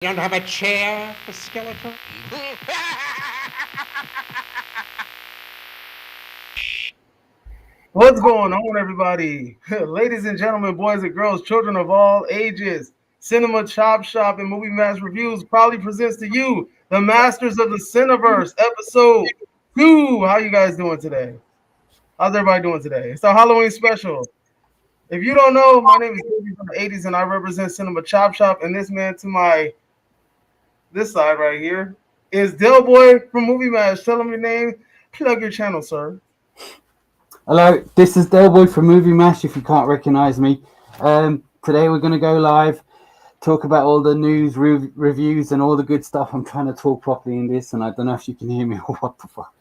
Don't have a chair for Skeletor? What's going on, everybody? Ladies and gentlemen, boys and girls, children of all ages, Cinema Chop Shop and Movie Mass Reviews proudly presents to you the Masters of the Cineverse, episode 2. How you guys doing today? How's everybody doing today? It's our Halloween special. If you don't know, my name is Tobin from the 80s, and I represent Cinema Chop Shop, and this man to my this side right here is Del Boy from Movie Mass. Tell him your name, plug your channel, sir. Hello, this is Delboy from Movie Mash. If you can't recognise me, today we're going to go live, talk about all the news, reviews, and all the good stuff. I'm trying to talk properly in this, and I don't know if you can hear me or what the fuck.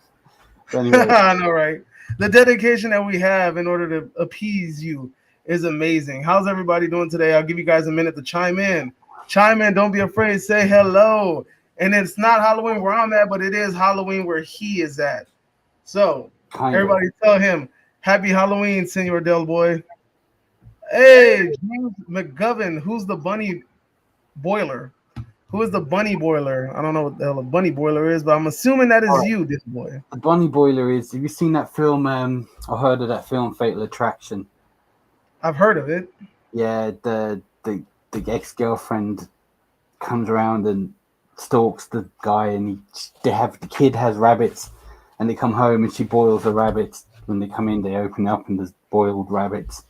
But anyway. I know, right? The dedication that we have in order to appease you is amazing. How's everybody doing today? I'll give you guys a minute to chime in. Chime in. Don't be afraid. Say hello. And it's not Halloween where I'm at, but it is Halloween where he is at. So everybody tell him, Happy Halloween, Senor Del Boy. Hey, James McGovern, who's the bunny boiler? Who is the bunny boiler? I don't know what the hell a bunny boiler is, but I'm assuming that is you, this boy. The bunny boiler is, have you seen that film? I heard of that film, Fatal Attraction. I've heard of it. Yeah, the ex-girlfriend comes around and stalks the guy, and the kid has rabbits, and they come home and she boils the rabbits. When they come in, they open up and there's boiled rabbits.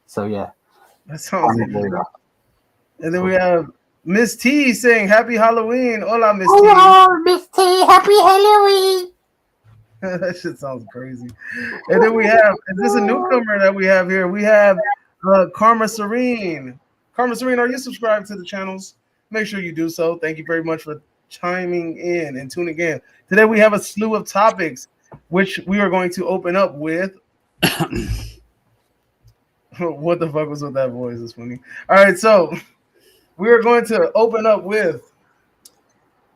So yeah, that sounds good. And then we have Miss T saying Happy Halloween. Hola, Miss T. Hello, Miss T. Happy Halloween. That shit sounds crazy. And then we have, is this a newcomer that we have here? We have Karma Serene. Karma Serene, are you subscribed to the channels? Make sure you do so. Thank you very much for chiming in and tuning in. Today we have a slew of topics, which we are going to open up with. What the fuck was with that voice? It's funny. All right, so we are going to open up with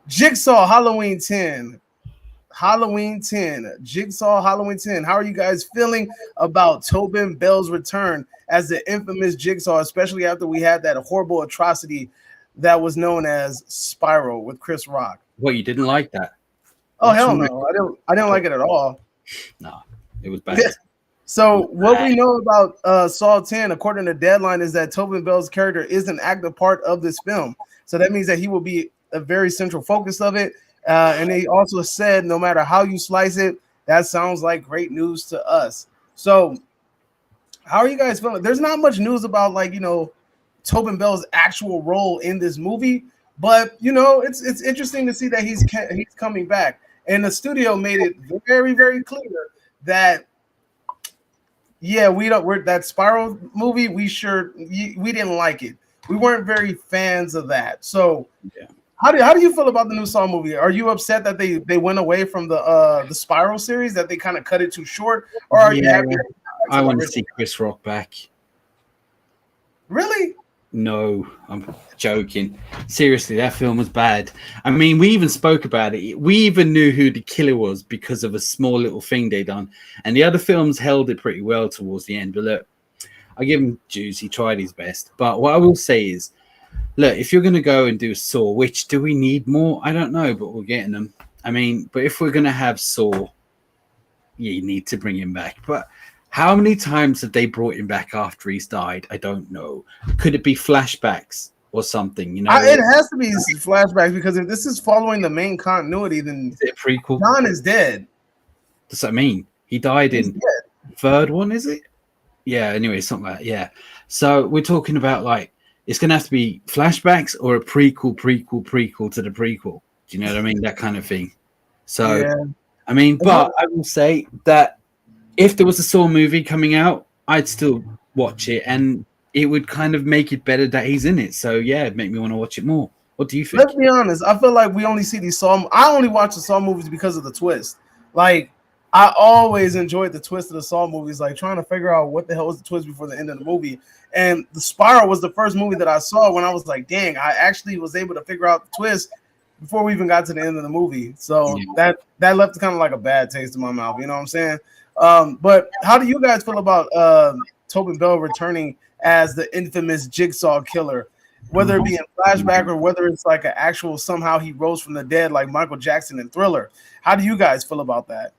Jigsaw Halloween 10. Halloween 10. Jigsaw Halloween 10. How are you guys feeling about Tobin Bell's return as the infamous Jigsaw, especially after we had that horrible atrocity that was known as Spiral with Chris Rock? What, you didn't like that? Oh, hell no. I didn't like it at all. No, it was bad. So what we know about Saw 10, according to Deadline, is that Tobin Bell's character is an active part of this film. So that means that he will be a very central focus of it. And they also said, no matter how you slice it, that sounds like great news to us. So how are you guys feeling? There's not much news about, like, Tobin Bell's actual role in this movie, but it's interesting to see that he's coming back. And the studio made it very, very clear that we're that Spiral movie, we didn't like it. We weren't very fans of that. So yeah. How do you feel about the new Saw movie? Are you upset that they went away from the Spiral series, that they kind of cut it too short, or are you happy? I want to see Chris Rock back. Really? No, I'm joking. Seriously, that film was bad. I mean, we even spoke about it. We even knew who the killer was because of a small little thing they done. And the other films held it pretty well towards the end. But look, I give him dues. He tried his best. But what I will say is, look, if you're going to go and do Saw, which do we need more? I don't know, but we're getting them. I mean, but if we're going to have Saw, you need to bring him back. But how many times have they brought him back after he's died? I don't know. Could it be flashbacks or something? It has to be flashbacks, because if this is following the main continuity, then is it a prequel? John is dead. Does that mean he died in the third one? Is it? Yeah. Anyway, something like that. Yeah. So we're talking about, like, it's going to have to be flashbacks or a prequel to the prequel. Do you know what I mean? That kind of thing. So, yeah. I mean, but I will say that if there was a Saw movie coming out, I'd still watch it, and it would kind of make it better that he's in it. So yeah, it'd make me want to watch it more. What do you think? Let's be honest. I feel like we only see these Saw. I only watch the Saw movies because of the twist. Like, I always enjoyed the twist of the Saw movies, like trying to figure out what the hell was the twist before the end of the movie. And The Spiral was the first movie that I saw when I was like, dang, I actually was able to figure out the twist before we even got to the end of the movie. So that left kind of like a bad taste in my mouth. You know what I'm saying? But how do you guys feel about Tobin Bell returning as the infamous Jigsaw killer? whether it be in flashback or whether it's like an actual somehow he rose from the dead like Michael Jackson in Thriller. How do you guys feel about that?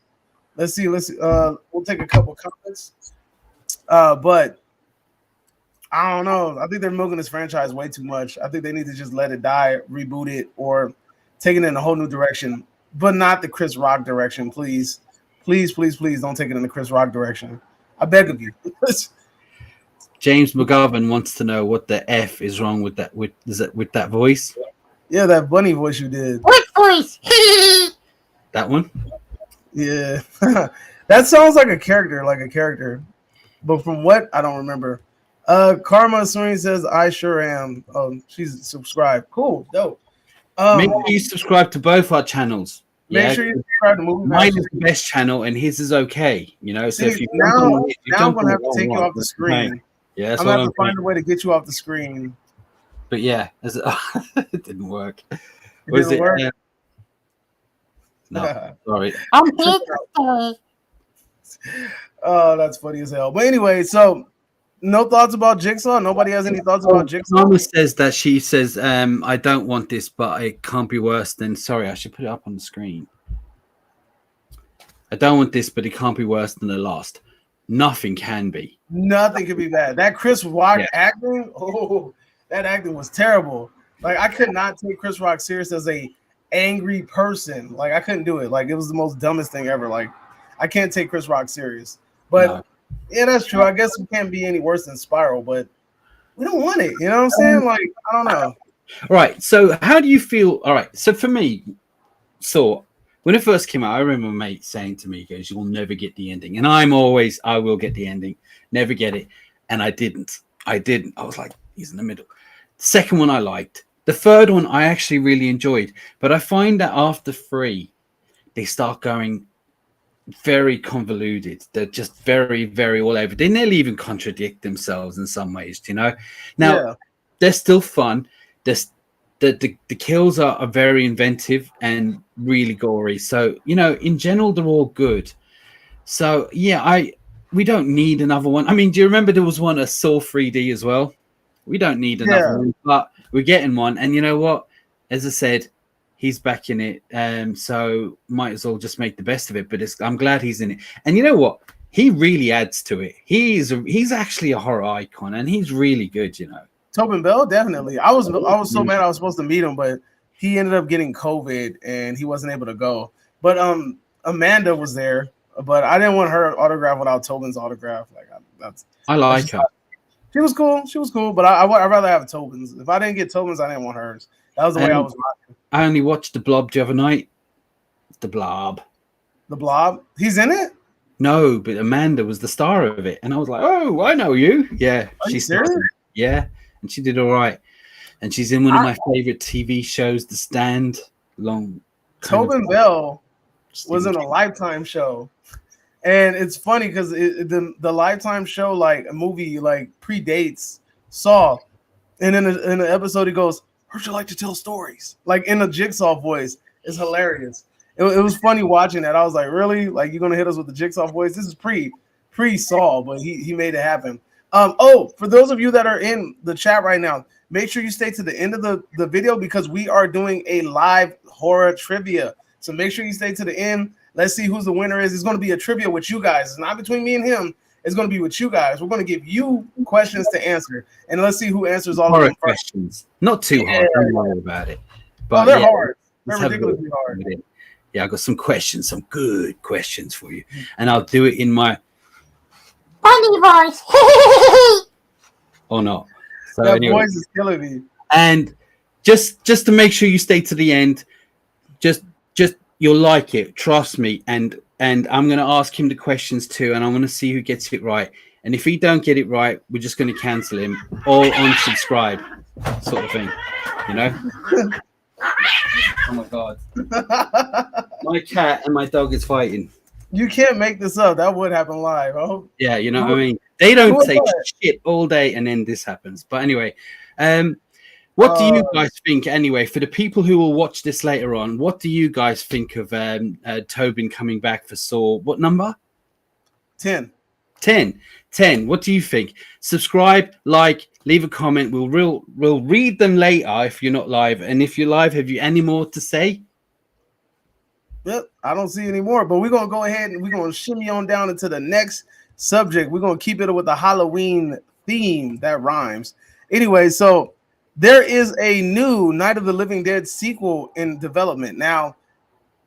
Let's see. We'll take a couple comments. But I don't know. I think they're milking this franchise way too much. I think they need to just let it die, reboot it, or take it in a whole new direction, but not the Chris Rock direction, please. Please don't take it in the Chris Rock direction. I beg of you. James McGovern wants to know what the F is wrong with that with that voice. Yeah, that bunny voice you did. What voice? That one? Yeah. That sounds like a character. But from what I don't remember. Karma Serene says, I sure am. Oh, she's subscribed. Cool, dope. Make sure you subscribe to both our channels. Make sure you subscribe to Movie Mine is the best channel, and his is okay. You know, so See, if you now I'm gonna have to take you off the screen. Yeah, that's I'm gonna have to find a way to get you off the screen. But yeah, it didn't work. It didn't work? No, sorry. I'm here to stay. Oh, that's funny as hell. But anyway, so no thoughts about Jigsaw? Nobody has any thoughts about Jigsaw? Mama says that she says, I don't want this, but it can't be worse than. Sorry, I should put it up on the screen. I don't want this, but it can't be worse than the last. Nothing can be. Nothing could be bad. That Chris Rock acting, that acting was terrible. Like, I could not take Chris Rock serious as a angry person. Like, I couldn't do it. Like, it was the most dumbest thing ever. Like, I can't take Chris Rock serious. But yeah, that's true. I guess we can't be any worse than Spiral, but we don't want it. You know what I'm saying? Like, I don't know. All right. So how do you feel? All right. So for me, when it first came out, I remember my mate saying to me, he goes, you'll never get the ending. And I will get the ending, never get it. And I didn't. I was like, he's in the middle. The second one I liked. The third one I actually really enjoyed. But I find that after 3, they start going very convoluted. They're just very, very all over. They nearly even contradict themselves in some ways, you know? Now, they're still fun. The kills are very inventive and really gory. So, you know, in general, they're all good. So, yeah, we don't need another one. I mean, do you remember there was one, a Saw 3D as well? We don't need another one, but we're getting one. And you know what? As I said, he's back in it. So might as well just make the best of it. But I'm glad he's in it. And you know what? He really adds to it. He's actually a horror icon, and he's really good, you know. Tobin Bell, definitely. I was so mad I was supposed to meet him, but he ended up getting COVID and he wasn't able to go. But Amanda was there, but I didn't want her autograph without Tobin's autograph. Like I like her. She was cool, but I'd rather have Tobin's. If I didn't get Tobin's, I didn't want hers. That was the way I was rocking. I only watched The Blob the other night. The Blob. The Blob? He's in it? No, but Amanda was the star of it. And I was like, oh, I know you. Yeah. She's serious? Yeah. And she did all right. And she's in one of my favorite TV shows, The Stand. Tobin Bell was in a Lifetime show. And it's funny because the Lifetime show, like a movie, like predates Saw. And in the episode, he goes, "Heard you like to tell stories," like in a Jigsaw voice. It's hilarious. It was funny watching that. I was like, really? Like, you're gonna hit us with the Jigsaw voice? This is pre Saw, but he made it happen. For those of you that are in the chat right now, make sure you stay to the end of the video because we are doing a live horror trivia. So make sure you stay to the end. Let's see who's the winner is. It's going to be a trivia with you guys. It's not between me and him. It's going to be with you guys. We're going to give you questions to answer, and let's see who answers all of them questions. Not too hard. Don't worry about it. But they're hard. They're ridiculously hard. Yeah, I got some questions, some good questions for you, and I'll do it in my funny voice. or not. So that anyway, voice is killing me. And just to make sure you stay to the end, just you'll like it. Trust me. And I'm going to ask him the questions too, and I'm going to see who gets it right. And if he don't get it right, we're just going to cancel him or unsubscribe, sort of thing. You know? Oh my god! My cat and my dog is fighting. You can't make this up. That would happen live. Oh. Yeah, you know what I mean? They don't say shit all day and then this happens. But anyway, what do you guys think anyway? For the people who will watch this later on, what do you guys think of Tobin coming back for Saw? What number? 10. 10. What do you think? Subscribe, like, leave a comment. We'll read them later if you're not live, and if you're live, have you any more to say? Yep, I don't see any more, but we're gonna go ahead and we're gonna shimmy on down into the next subject. We're gonna keep it with a Halloween theme that rhymes. Anyway, so there is a new Night of the Living Dead sequel in development. Now,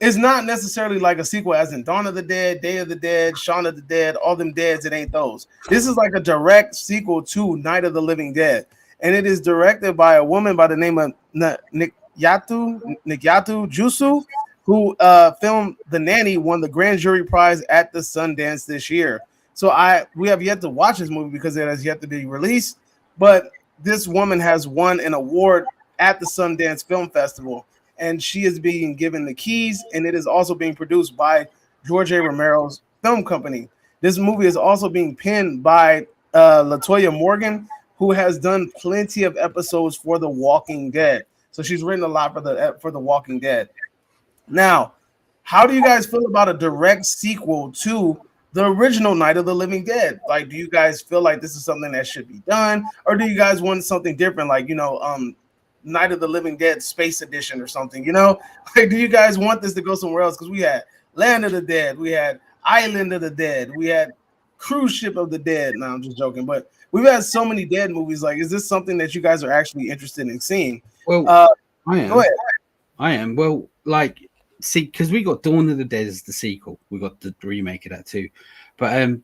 it's not necessarily like a sequel as in Dawn of the Dead, Day of the Dead, Shaun of the Dead, all them deads. It ain't those. This is like a direct sequel to Night of the Living Dead, and it is directed by a woman by the name of Nikyatu Jusu, who filmed The Nanny, won the Grand Jury Prize at the Sundance this year. So we have yet to watch this movie because it has yet to be released, but this woman has won an award at the Sundance Film Festival, and she is being given the keys, and it is also being produced by George A. Romero's film company. This movie is also being penned by LaToya Morgan, who has done plenty of episodes for The Walking Dead. So she's written a lot for the Walking Dead. Now, how do you guys feel about a direct sequel to the original Night of the Living Dead? Like, do you guys feel like this is something that should be done, or do you guys want something different, like, Night of the Living Dead Space Edition or something? Like, do you guys want this to go somewhere else? Because we had Land of the Dead, we had Island of the Dead, we had Cruise Ship of the Dead. No, I'm just joking, but we've had so many dead movies. Like, is this something that you guys are actually interested in seeing? Well, I am. Go ahead. I am. Well, like, see, because we got Dawn of the Dead as the sequel, we got the remake of that too, but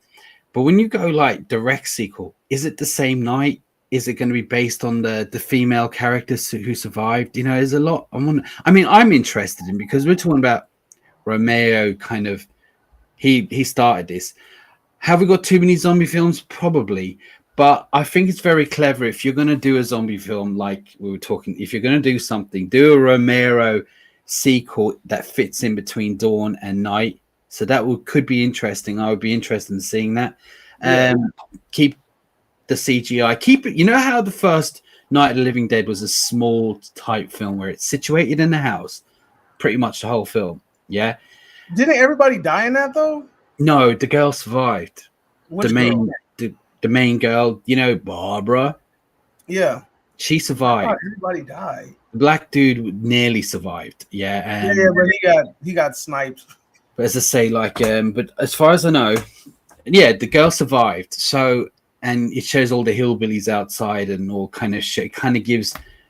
when you go like direct sequel, is it the same night? Is it going to be based on the female characters who survived? There's a lot. I'm interested in, because we're talking about Romero. Kind of, he started this. Have we got too many zombie films? Probably, but I think it's very clever if you're going to do a zombie film, like we were talking. If you're going to do something, do a Romero sequel that fits in between Dawn and Night. So that could be interesting. I would be interested in seeing that. Keep the CGI. Keep it. You know how the first Night of the Living Dead was a small type film where it's situated in the house, pretty much the whole film. Yeah. Didn't everybody die in that though? No, the girl survived. Which the main, girl? The main girl. Barbara. Yeah. She survived. Everybody died. The black dude nearly survived. Yeah. But he got sniped. But as I say, but as far as I know, yeah, the girl survived. So, and it shows all the hillbillies outside and all kind of shit. It kind of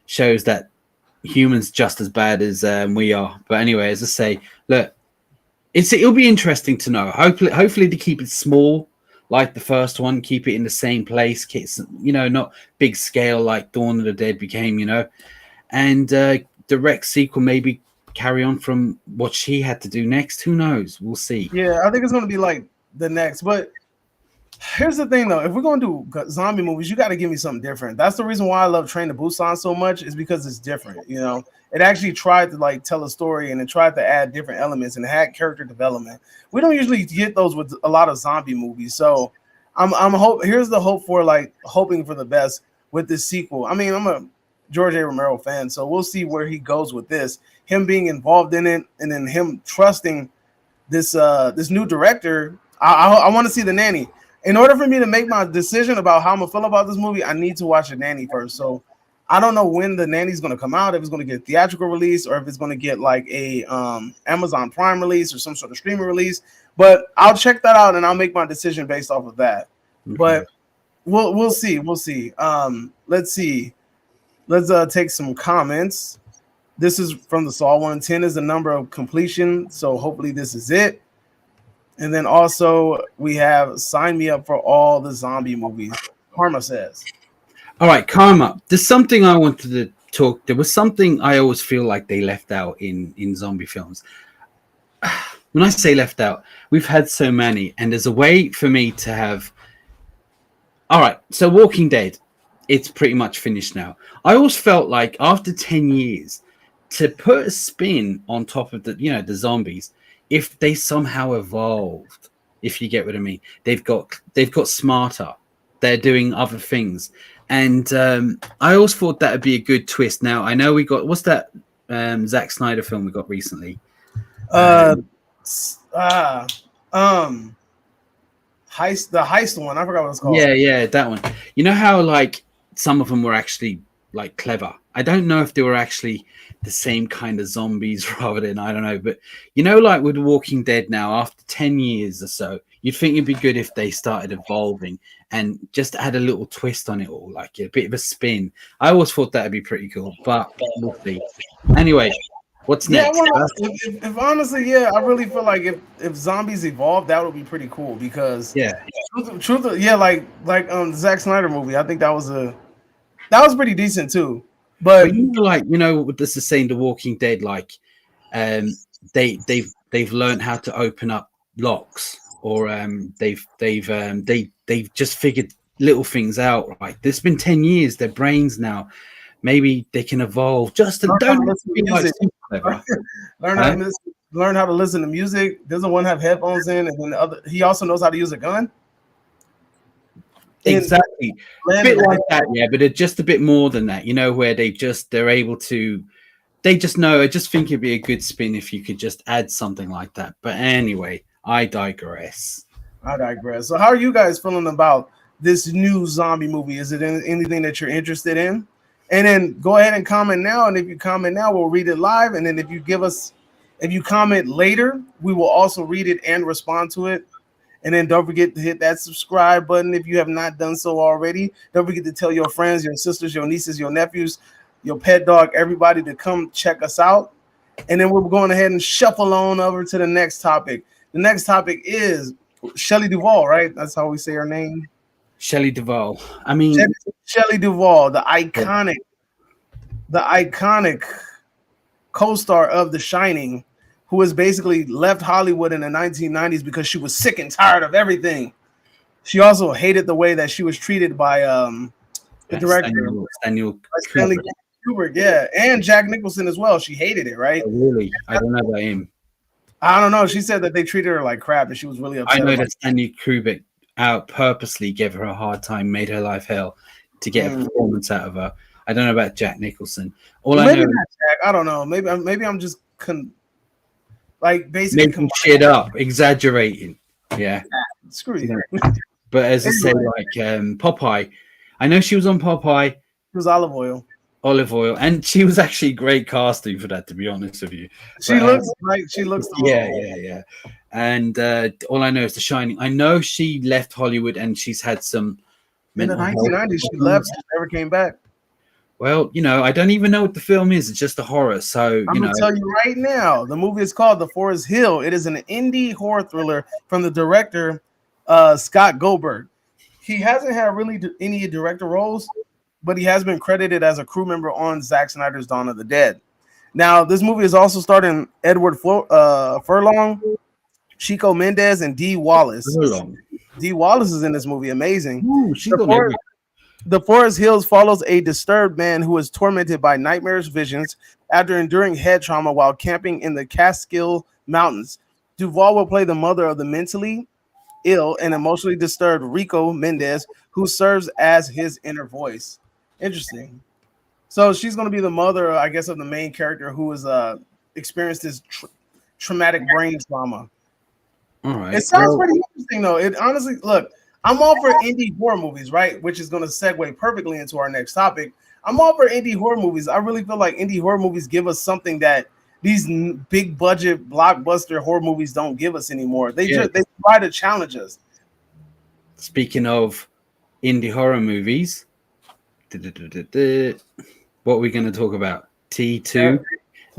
shows that humans just as bad as we are. But anyway, as I say, look, it'll be interesting to know. Hopefully to keep it small, like the first one, keep it in the same place, not big scale like Dawn of the Dead became, and direct sequel, maybe carry on from what she had to do next. Who knows? We'll see. Yeah, I think it's going to be like the next. But here's the thing, though. If we're going to do zombie movies, you got to give me something different. That's the reason why I love Train to Busan so much, is because it's different. It actually tried to tell a story, and it tried to add different elements, and it had character development. We don't usually get those with a lot of zombie movies. So here's the hope for hoping for the best with this sequel. I mean, I'm a George A. Romero fan, so we'll see where he goes with this. Him being involved in it, and then him trusting this new director. I want to see The Nanny. In order for me to make my decision about how I'm gonna feel about this movie, I need to watch The Nanny first. So I don't know when The Nanny's gonna come out, if it's gonna get a theatrical release or if it's gonna get like a Amazon Prime release or some sort of streaming release. But I'll check that out and I'll make my decision based off of that. Mm-hmm. But we'll see. Let's see. Let's take some comments. This is from the Saw 110 is the number of completion. So hopefully this is it. And then also we have Sign Me Up for all the zombie movies. Karma says. All right, Karma. There's something I wanted to talk. There was something I always feel like they left out in zombie films. When I say left out, we've had so many, and there's a way for me to have. All right, so Walking Dead, it's pretty much finished now. I always felt like after 10 years, to put a spin on top of the zombies, if they somehow evolved, if you get what I mean, they've got smarter, they're doing other things, and I always thought that would be a good twist. Now I know we got what's that Zack Snyder film we got recently? The heist one. I forgot what it's called. Yeah, that one. You know how some of them were actually like clever. I don't know if they were actually the same kind of zombies rather than, I don't know, but like with Walking Dead now, after 10 years or so, you'd think it'd be good if they started evolving and just add a little twist on it all, like a bit of a spin. I always thought that'd be pretty cool, but we'll see. Anyway, what's Yeah, next? if honestly, yeah, I really feel like if zombies evolved, that would be pretty cool because Yeah. truth, yeah, like Zack Snyder movie, I think that was pretty decent too. But What this is saying, The Walking Dead, like, they've learned how to open up locks, or they've just figured little things out. Like, there's been 10 years, their brains now. Maybe they can evolve. Just don't be like super clever. learn how to listen to music. Doesn't one have headphones in, and then the other? He also knows how to use a gun. Exactly, a bit like that, yeah. But it's just a bit more than that, where they're able to. They just know. I just think it'd be a good spin if you could just add something like that. But anyway, I digress. So, how are you guys feeling about this new zombie movie? Is it anything that you're interested in? And then go ahead and comment now. And if you comment now, we'll read it live. And then if you comment later, we will also read it and respond to it. And then don't forget to hit that subscribe button if you have not done so already. Don't forget to tell your friends, your sisters, your nieces, your nephews, your pet dog, everybody to come check us out. And then we're going ahead and shuffle on over to the next topic. The next topic is Shelley Duvall, right? That's how we say her name. Shelley Duvall. I mean, Shelley Duvall, the iconic co-star of The Shining, who has basically left Hollywood in the 1990s because she was sick and tired of everything. She also hated the way that she was treated by the director Stanley Kubrick, yeah, and Jack Nicholson as well. She hated it, right? Oh, really? I don't know about him. I don't know. She said that they treated her like crap, and she was really upset. I know that Stanley Kubrick purposely gave her a hard time, made her life hell to get a performance out of her. I don't know about Jack Nicholson. I know, not Jack. I don't know. Maybe I'm just basically making shit up, exaggerating. Yeah, screw you. But as I say, like Popeye, I know she was on Popeye. It was olive oil, and she was actually great casting for that. To be honest with you, she looks. Yeah. And all I know is The Shining. I know she left Hollywood and she's had some. In the 1990s, she left. She never came back. Well, I don't even know what the film is. It's just a horror. So, I'm going to tell you right now, the movie is called The Forest Hill. It is an indie horror thriller from the director, Scott Goldberg. He hasn't had really any director roles, but he has been credited as a crew member on Zack Snyder's Dawn of the Dead. Now, this movie is also starring Edward Furlong, Chico Mendes, and Dee Wallace. Dee Wallace is in this movie. Amazing. Ooh, The Forest Hills follows a disturbed man who is tormented by nightmarish visions after enduring head trauma while camping in the Catskill Mountains. Duvall will play the mother of the mentally ill and emotionally disturbed Rico Mendes, who serves as his inner voice. Interesting. So she's going to be the mother, I guess, of the main character who has experienced this traumatic brain trauma. All right. It sounds pretty interesting, though. It honestly, look, I'm all for indie horror movies, right? Which is going to segue perfectly into our next topic. I'm all for indie horror movies. I really feel like indie horror movies give us something that these big budget blockbuster horror movies don't give us anymore. They try to challenge us. Speaking of indie horror movies, what are we going to talk about? T2.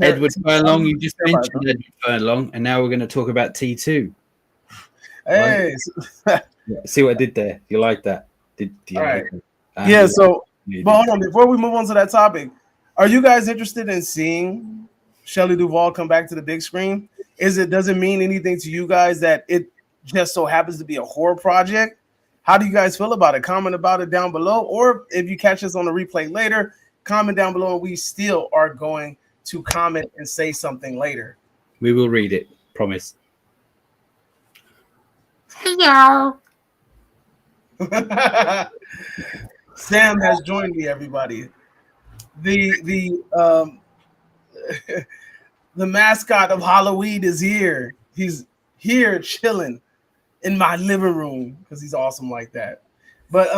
Edward Furlong. You just mentioned Edward Furlong, and now we're going to talk about T2. Hey. Right? See what I did there? You like that? Do you all like right. Yeah, so, but hold on. Before we move on to that topic, are you guys interested in seeing Shelley Duvall come back to the big screen? Does it mean anything to you guys that it just so happens to be a horror project? How do you guys feel about it? Comment about it down below. Or if you catch us on the replay later, comment down below and we still are going to comment and say something later. We will read it. Promise. Hello. Sam has joined me, everybody. The the mascot of Halloween is here. He's here chilling in my living room because he's awesome like that. But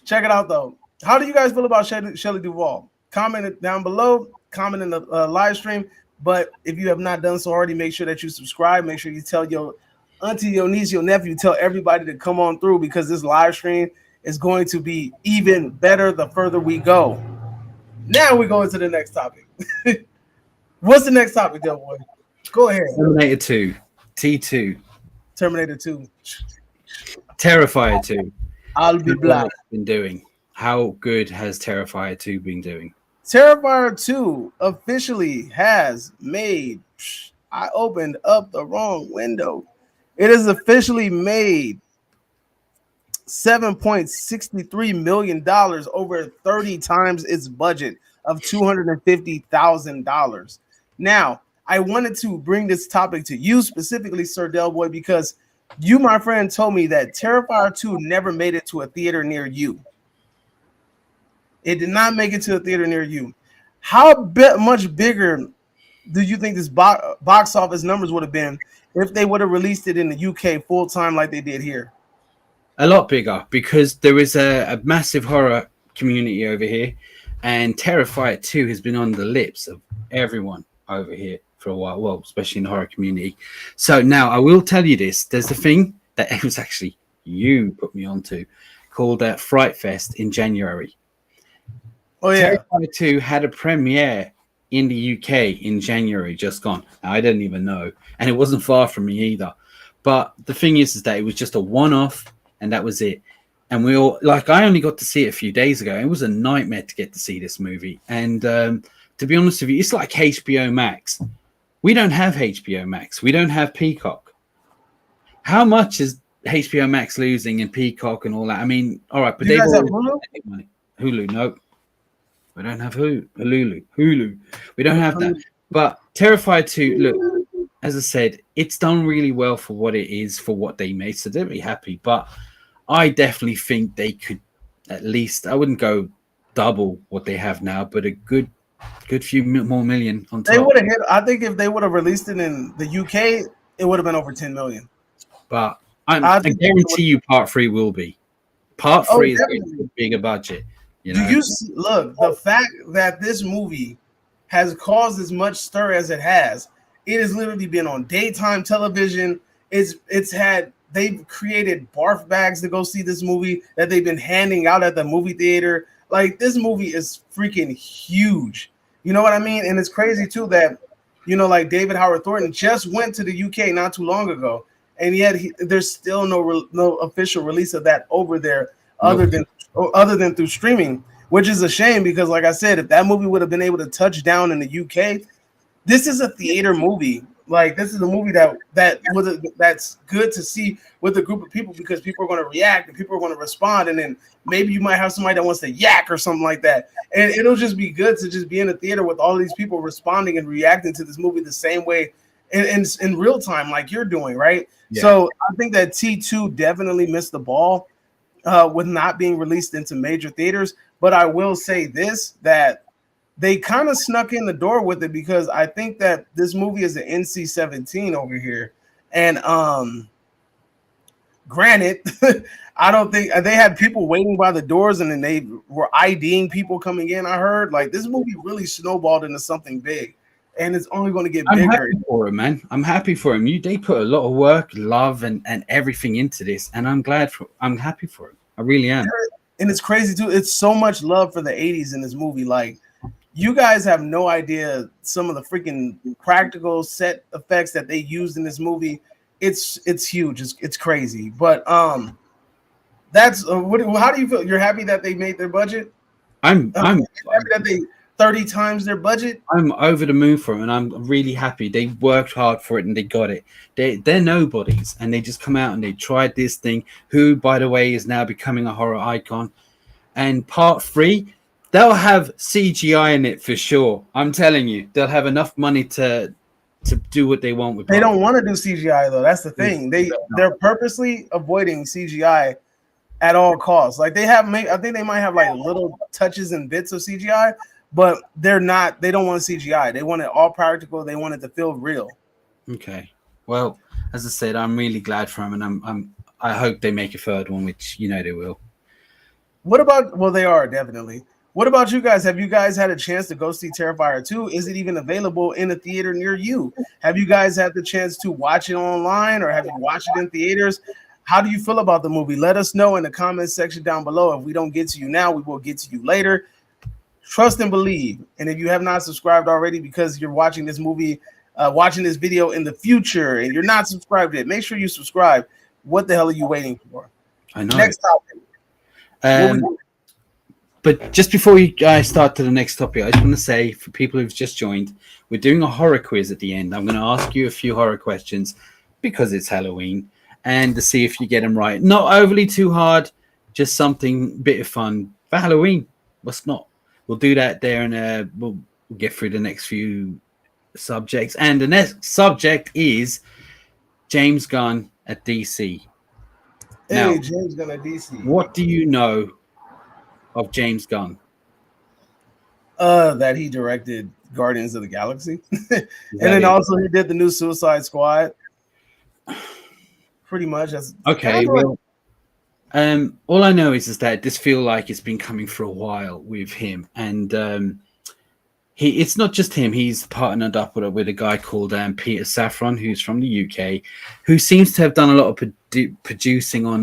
check it out though. How do you guys feel about Shelley Duvall? Comment it down below. Comment in the live stream. But if you have not done so already, make sure that you subscribe. Make sure you tell your auntie, your niece, your nephew, tell everybody to come on through because this live stream is going to be even better the further we go. Now we go into the next topic. What's the next topic, Del Boy? Go ahead. Terminator 2, T2, Terminator 2. Terrifier 2. I'll be black. Been doing. How good has Terrifier 2 been doing? Terrifier 2 officially has made. I opened up the wrong window. It has officially made $7.63 million, over 30 times its budget of $250,000. Now, I wanted to bring this topic to you specifically, Sir Del Boy, because you, my friend, told me that Terrifier 2 never made it to a theater near you. It did not make it to a theater near you. How much bigger do you think this box office numbers would have been if they would have released it in the UK full time like they did here? A lot bigger, because there is a massive horror community over here, and Terrifier 2 has been on the lips of everyone over here for a while, well, especially in the horror community. So now I will tell you this. There's the thing that it was actually you put me onto called Fright Fest in January. Oh, yeah. Terrifier 2 had a premiere in the UK in January, just gone. Now, I didn't even know, and it wasn't far from me either. But the thing is that it was just a one-off, and that was it. And we all, like, I only got to see it a few days ago. It was a nightmare to get to see this movie. And to be honest with you, it's like HBO Max. We don't have HBO Max. We don't have Peacock. How much is HBO Max losing in Peacock and all that? I mean, all right, but you they've guys have Hulu? Hulu, no. We don't have Hulu. We don't have that. But Terrifier 2, look, as I said, it's done really well for what it is, for what they made. So they're really happy. But I definitely think they could at least, I wouldn't go double what they have now, but a good few more million on top. They would have hit. I think if they would have released it in the UK, it would have been over 10 million. But I guarantee you part 3 will be. Part 3 is a bigger budget. You know? Do you see, look, the fact that this movie has caused as much stir as it has, it has literally been on daytime television. They've created barf bags to go see this movie that they've been handing out at the movie theater. Like, this movie is freaking huge. You know what I mean? And it's crazy too that, you know, like David Howard Thornton just went to the UK not too long ago, and yet there's still no official release of that over there other than through streaming, which is a shame because, like I said, if that movie would have been able to touch down in the UK, this is a theater movie. Like, this is a movie that's good to see with a group of people because people are going to react and people are going to respond, and then maybe you might have somebody that wants to yak or something like that, and it'll just be good to just be in a theater with all these people responding and reacting to this movie the same way in real time, like you're doing, right? Yeah. So I think that T2 definitely missed the ball with not being released into major theaters, but I will say this, that they kind of snuck in the door with it because I think that this movie is an NC-17 over here. And granted, I don't think they had people waiting by the doors and then they were IDing people coming in. I heard like this movie really snowballed into something big and it's only going to get bigger. I'm happy for him, man. I'm happy for him. They put a lot of work, love, and everything into this. And I'm happy for him. I really am. And it's crazy too. It's so much love for the 80s in this movie. Like, you guys have no idea some of the freaking practical set effects that they used in this movie. It's huge. It's crazy. But that's how do you feel? You're happy that they made their budget? I'm happy that they 30 times their budget. I'm over the moon for them, and I'm really happy. They worked hard for it and they got it. They're nobodies, and they just come out and they tried this thing. Who, by the way, is now becoming a horror icon. And part 3. They'll have CGI in it for sure. I'm telling you, they'll have enough money to do what they want with it. They don't want to do CGI though. That's the thing. They're purposely avoiding CGI at all costs. Like I think they might have like little touches and bits of CGI, but they don't want CGI. They want it all practical. They want it to feel real. Okay. Well, as I said, I'm really glad for them, and I hope they make a third one, which you know they will. What about? Well, they are definitely. What about you guys? Have you guys had a chance to go see Terrifier 2? Is it even available in a theater near you? Have you guys had the chance to watch it online, or have you watched it in theaters? How do you feel about the movie? Let us know in the comments section down below. If we don't get to you now, we will get to you later. Trust and believe. And if you have not subscribed already because you're watching this movie, watching this video in the future, and you're not subscribed yet, make sure you subscribe. What the hell are you waiting for? I know. Next topic. But just before you guys start to the next topic, I just want to say for people who've just joined, we're doing a horror quiz at the end. I'm going to ask you a few horror questions because it's Halloween and to see if you get them right. Not overly too hard, just something bit of fun for Halloween. What's not? We'll do that there and we'll get through the next few subjects. And the next subject is James Gunn at DC. Now, Hey, James Gunn at DC. what do you know of James Gunn? That he directed Guardians of the Galaxy. And then also he did the new Suicide Squad. Pretty much. That's okay. Well, all I know is that this feel like it's been coming for a while with him, and it's not just him. He's partnered up with a guy called Peter Safran, who's from the UK, who seems to have done a lot of producing on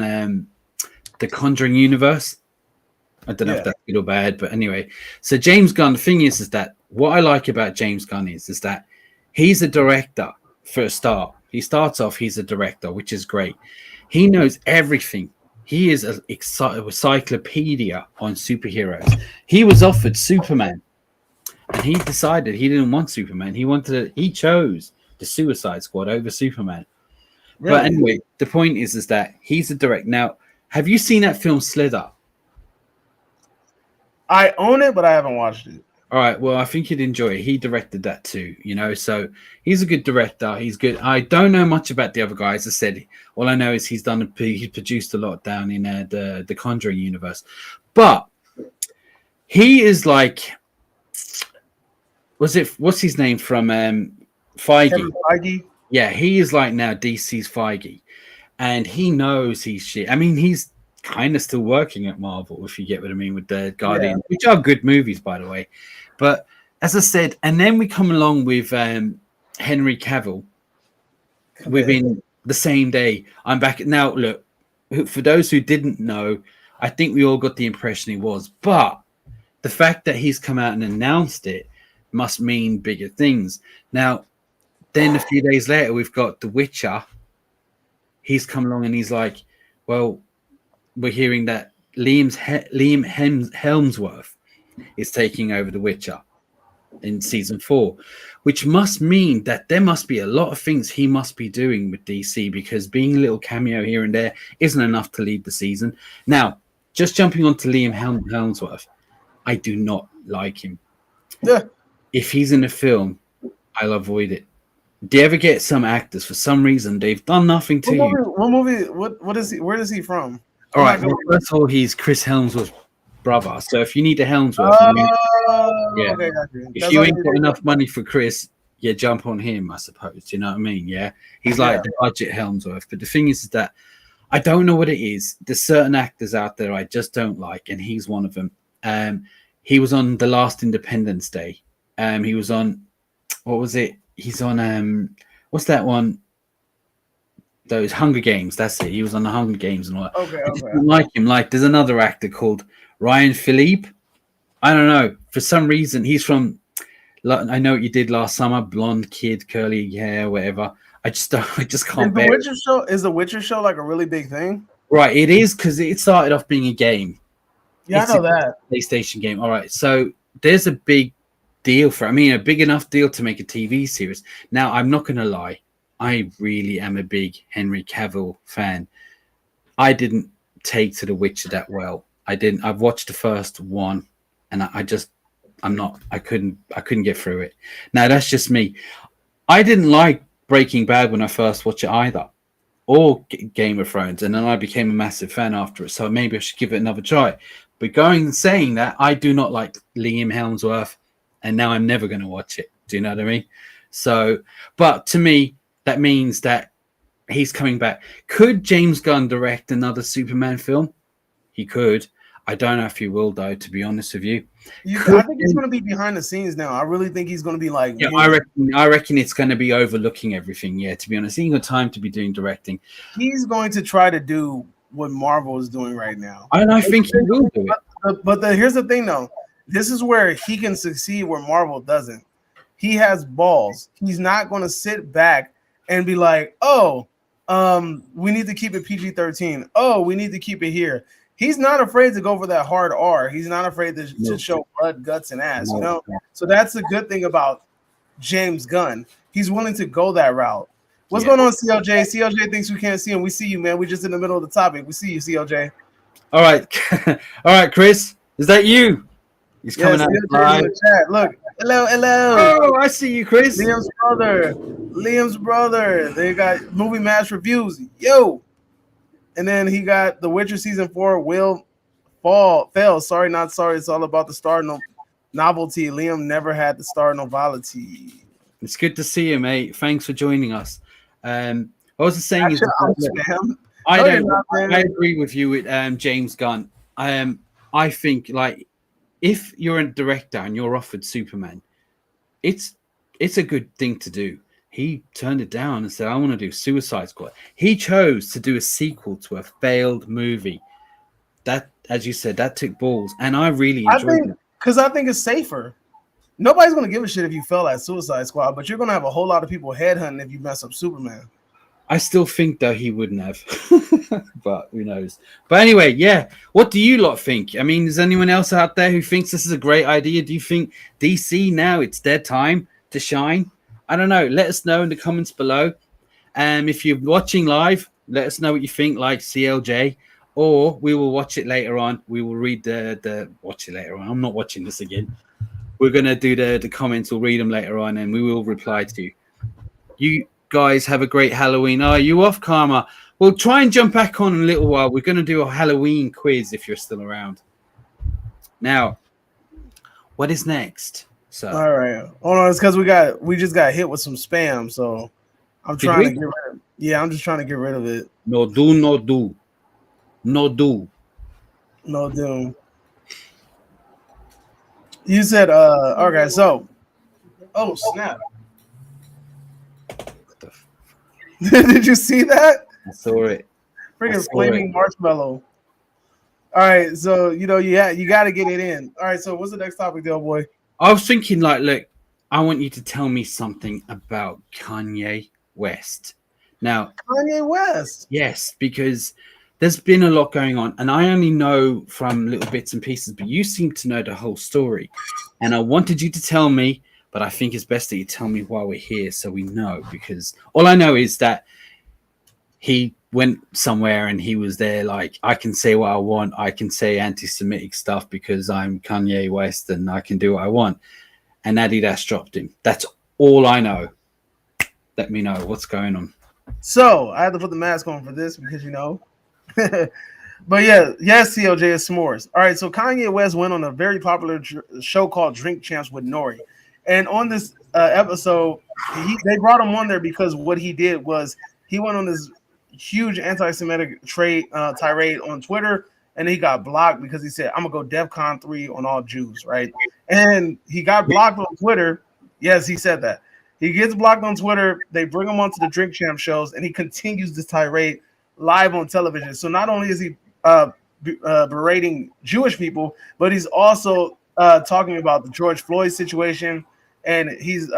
the Conjuring universe. I don't know if that's good or bad, but anyway. So James Gunn, the thing is that what I like about James Gunn is that he's a director for a start. He starts off, he's a director, which is great. He knows everything. He is an encyclopedia on superheroes. He was offered Superman, and he decided he didn't want Superman. He chose the Suicide Squad over Superman. Really? But anyway, the point is that he's a director. Now, have you seen that film Slither? I own it, but I haven't watched it. All right. Well, I think you'd enjoy it. He directed that too, so he's a good director. He's good. I don't know much about the other guys. As I said, all I know is he's produced a lot down in the Conjuring universe. But he is like, what's his name from Feige? Kevin Feige? Yeah, he is like now DC's Feige. And he knows he's shit. I mean, he's kind of still working at Marvel, if you get what I mean, with the Guardian, which are good movies, by the way. But as I said, and then we come along with Henry Cavill within the same day. I'm back now. Look, for those who didn't know, I think we all got the impression he was, but the fact that he's come out and announced it must mean bigger things. Now, then a few days later, we've got The Witcher. He's come along and he's like, well, we're hearing that Liam Hemsworth is taking over The Witcher in season 4, which must mean that there must be a lot of things he must be doing with DC, because being a little cameo here and there isn't enough to lead the season. Now, just jumping onto Liam Hemsworth, I do not like him. Yeah. If he's in a film, I'll avoid it. Do you ever get some actors, for some reason, they've done nothing to you? What movie? What is he? Where is he from? All right. Well, first of all, he's Chris Hemsworth's brother. So if you need a Hemsworth, yeah. Okay, If you ain't got enough money for Chris, yeah, jump on him, I suppose. You know what I mean? Yeah. He's like the budget Hemsworth. But the thing is that I don't know what it is. There's certain actors out there I just don't like, and he's one of them. He was on The Last Independence Day. He was on, what was it? He's on what's that one? Those Hunger Games. That's it. He was on the Hunger Games and all that. Okay. I just don't like him. Like, there's another actor called Ryan Philippe. I don't know. For some reason, he's from I Know What You Did Last Summer. Blonde kid, curly hair, whatever. I just can't bear it. Is the Witcher show like a really big thing? Right, it is, because it started off being a game. Yeah, I know that. PlayStation game. All right, so there's a big deal a big enough deal to make a TV series. Now, I'm not going to lie. I really am a big Henry Cavill fan. I didn't take to The Witcher that well. I didn't. I've watched the first one, and I couldn't get through it. Now, that's just me. I didn't like Breaking Bad when I first watched it either, or Game of Thrones, and then I became a massive fan after it. So maybe I should give it another try. But saying that, I do not like Liam Hemsworth, and now I'm never going to watch it. Do you know what I mean? So, but to me, that means that he's coming back. Could James Gunn direct another Superman film? He could. I don't know if he will, though. To be honest with you, I think he's going to be behind the scenes now. I really think he's going to be like. yeah, I reckon it's going to be overlooking everything. Yeah, to be honest, he ain't got time to be doing directing. He's going to try to do what Marvel is doing right now, and I think he will do it. But here's the thing, though. This is where he can succeed where Marvel doesn't. He has balls. He's not going to sit back and be like, "Oh, we need to keep it PG-13. Oh, we need to keep it here." He's not afraid to go for that hard R. He's not afraid to show blood, guts, and ass. You know, so that's the good thing about James Gunn. He's willing to go that route. What's going on, CLJ? CLJ thinks we can't see him. We see you, man. We're just in the middle of the topic. We see you, CLJ. All right, all right, Chris. Is that you? He's coming out live. In the chat. Look, hello. Oh, I see you, Chris. Liam's brother. They got movie match reviews. Yo. And then he got The Witcher season 4 will fail. Sorry, not sorry. It's all about the star novelty. Liam never had the star novelty. It's good to see you, mate. Thanks for joining us. What I was saying is, I agree with you with James Gunn. I think like if you're a director and you're offered Superman, it's a good thing to do. He turned it down and said, I want to do Suicide Squad. He chose to do a sequel to a failed movie. That, as you said, that took balls. And I really enjoyed it. Because I think it's safer. Nobody's going to give a shit if you fell at Suicide Squad, but you're going to have a whole lot of people headhunting if you mess up Superman. I still think, though, he wouldn't have. But who knows? But anyway, yeah. What do you lot think? I mean, is anyone else out there who thinks this is a great idea? Do you think DC now, it's their time to shine? I don't know. Let us know in the comments below. If you're watching live, let us know what you think, like CLJ, or we will watch it later on. We will read watch it later on. I'm not watching this again. We're going to do the comments. We'll read them later on, and we will reply to you. You guys have a great Halloween. Are you off, Karma? We'll try and jump back on in a little while. We're going to do a Halloween quiz if you're still around. Now, what is next? So, all right, hold on. It's because we just got hit with some spam, so I'm trying to get rid of it. Yeah, I'm just trying to get rid of it. No do. You said okay, so snap. Did you see that? I saw it. Freaking flaming marshmallow. All right, so you got to get it in. All right, so what's the next topic, Del Boy? I was thinking, like, look, I want you to tell me something about Kanye West. Now, Kanye West. Yes, because there's been a lot going on, and I only know from little bits and pieces, but you seem to know the whole story. And I wanted you to tell me, but I think it's best that you tell me while we're here so we know, because all I know is that he went somewhere and he was there like, I can say what I want. I can say anti-Semitic stuff because I'm Kanye West and I can do what I want. And Adidas dropped him. That's all I know. Let me know what's going on. So I had to put the mask on for this because, but yes, CLJ is s'mores. All right, so Kanye West went on a very popular show called Drink Champs with Nori. And on this episode, they brought him on there because what he did was he went on this huge anti-Semitic tirade on Twitter, and he got blocked because he said, I'm going to go DEFCON 3 on all Jews, right? And he got blocked on Twitter. Yes, he said that. He gets blocked on Twitter. They bring him onto the Drink Champ shows, and he continues this tirade live on television. So not only is he berating Jewish people, but he's also talking about the George Floyd situation, and he's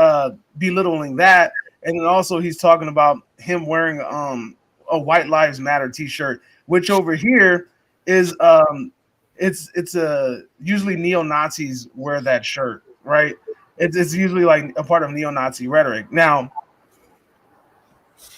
belittling that. And then also he's talking about him wearing a White Lives Matter T-shirt, which over here is it's usually neo-Nazis wear that shirt, right? It's usually like a part of neo-Nazi rhetoric. Now,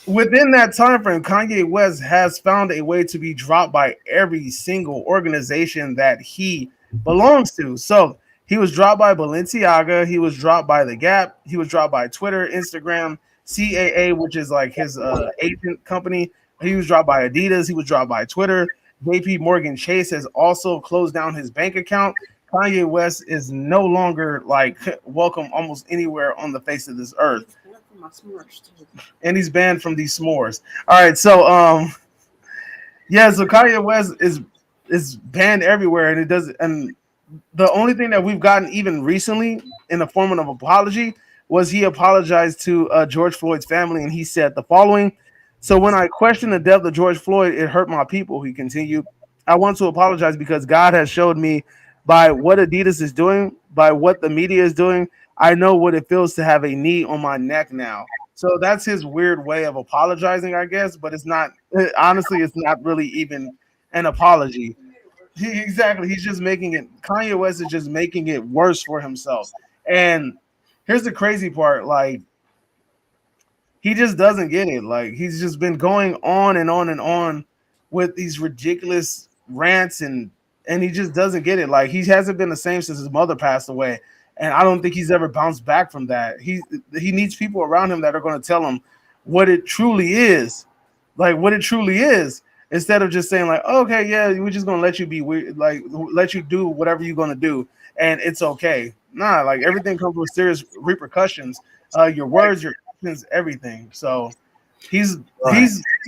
within that time frame, Kanye West has found a way to be dropped by every single organization that he belongs to. So he was dropped by Balenciaga, he was dropped by The Gap, he was dropped by Twitter, Instagram, CAA, which is like his agent company. He was dropped by Adidas, he was dropped by Twitter. JP Morgan Chase has also closed down his bank account. Kanye West is no longer like welcome almost anywhere on the face of this earth. And he's banned from these s'mores. All right, so so Kanye West is is banned everywhere, and it doesn't. And the only thing that we've gotten even recently in the form of apology was he apologized to George Floyd's family, and he said the following. So when I questioned the death of George Floyd, it hurt my people. He continued, I want to apologize because God has showed me by what Adidas is doing, by what the media is doing, I know what it feels to have a knee on my neck now. So that's his weird way of apologizing, I guess, but it's not, honestly, it's not really even an apology. Exactly. He's just making it, Kanye West is just making it worse for himself. And here's the crazy part, like, he just doesn't get it. Like, he's just been going on and on and on with these ridiculous rants, and he just doesn't get it. Like, he hasn't been the same since his mother passed away, and I don't think he's ever bounced back from that. He needs people around him that are going to tell him what it truly is, like what it truly is, instead of just saying like, okay, yeah, we're just gonna let you be weird, like let you do whatever you're gonna do, and it's okay. Nah, like everything comes with serious repercussions. Your words, your actions, everything. So he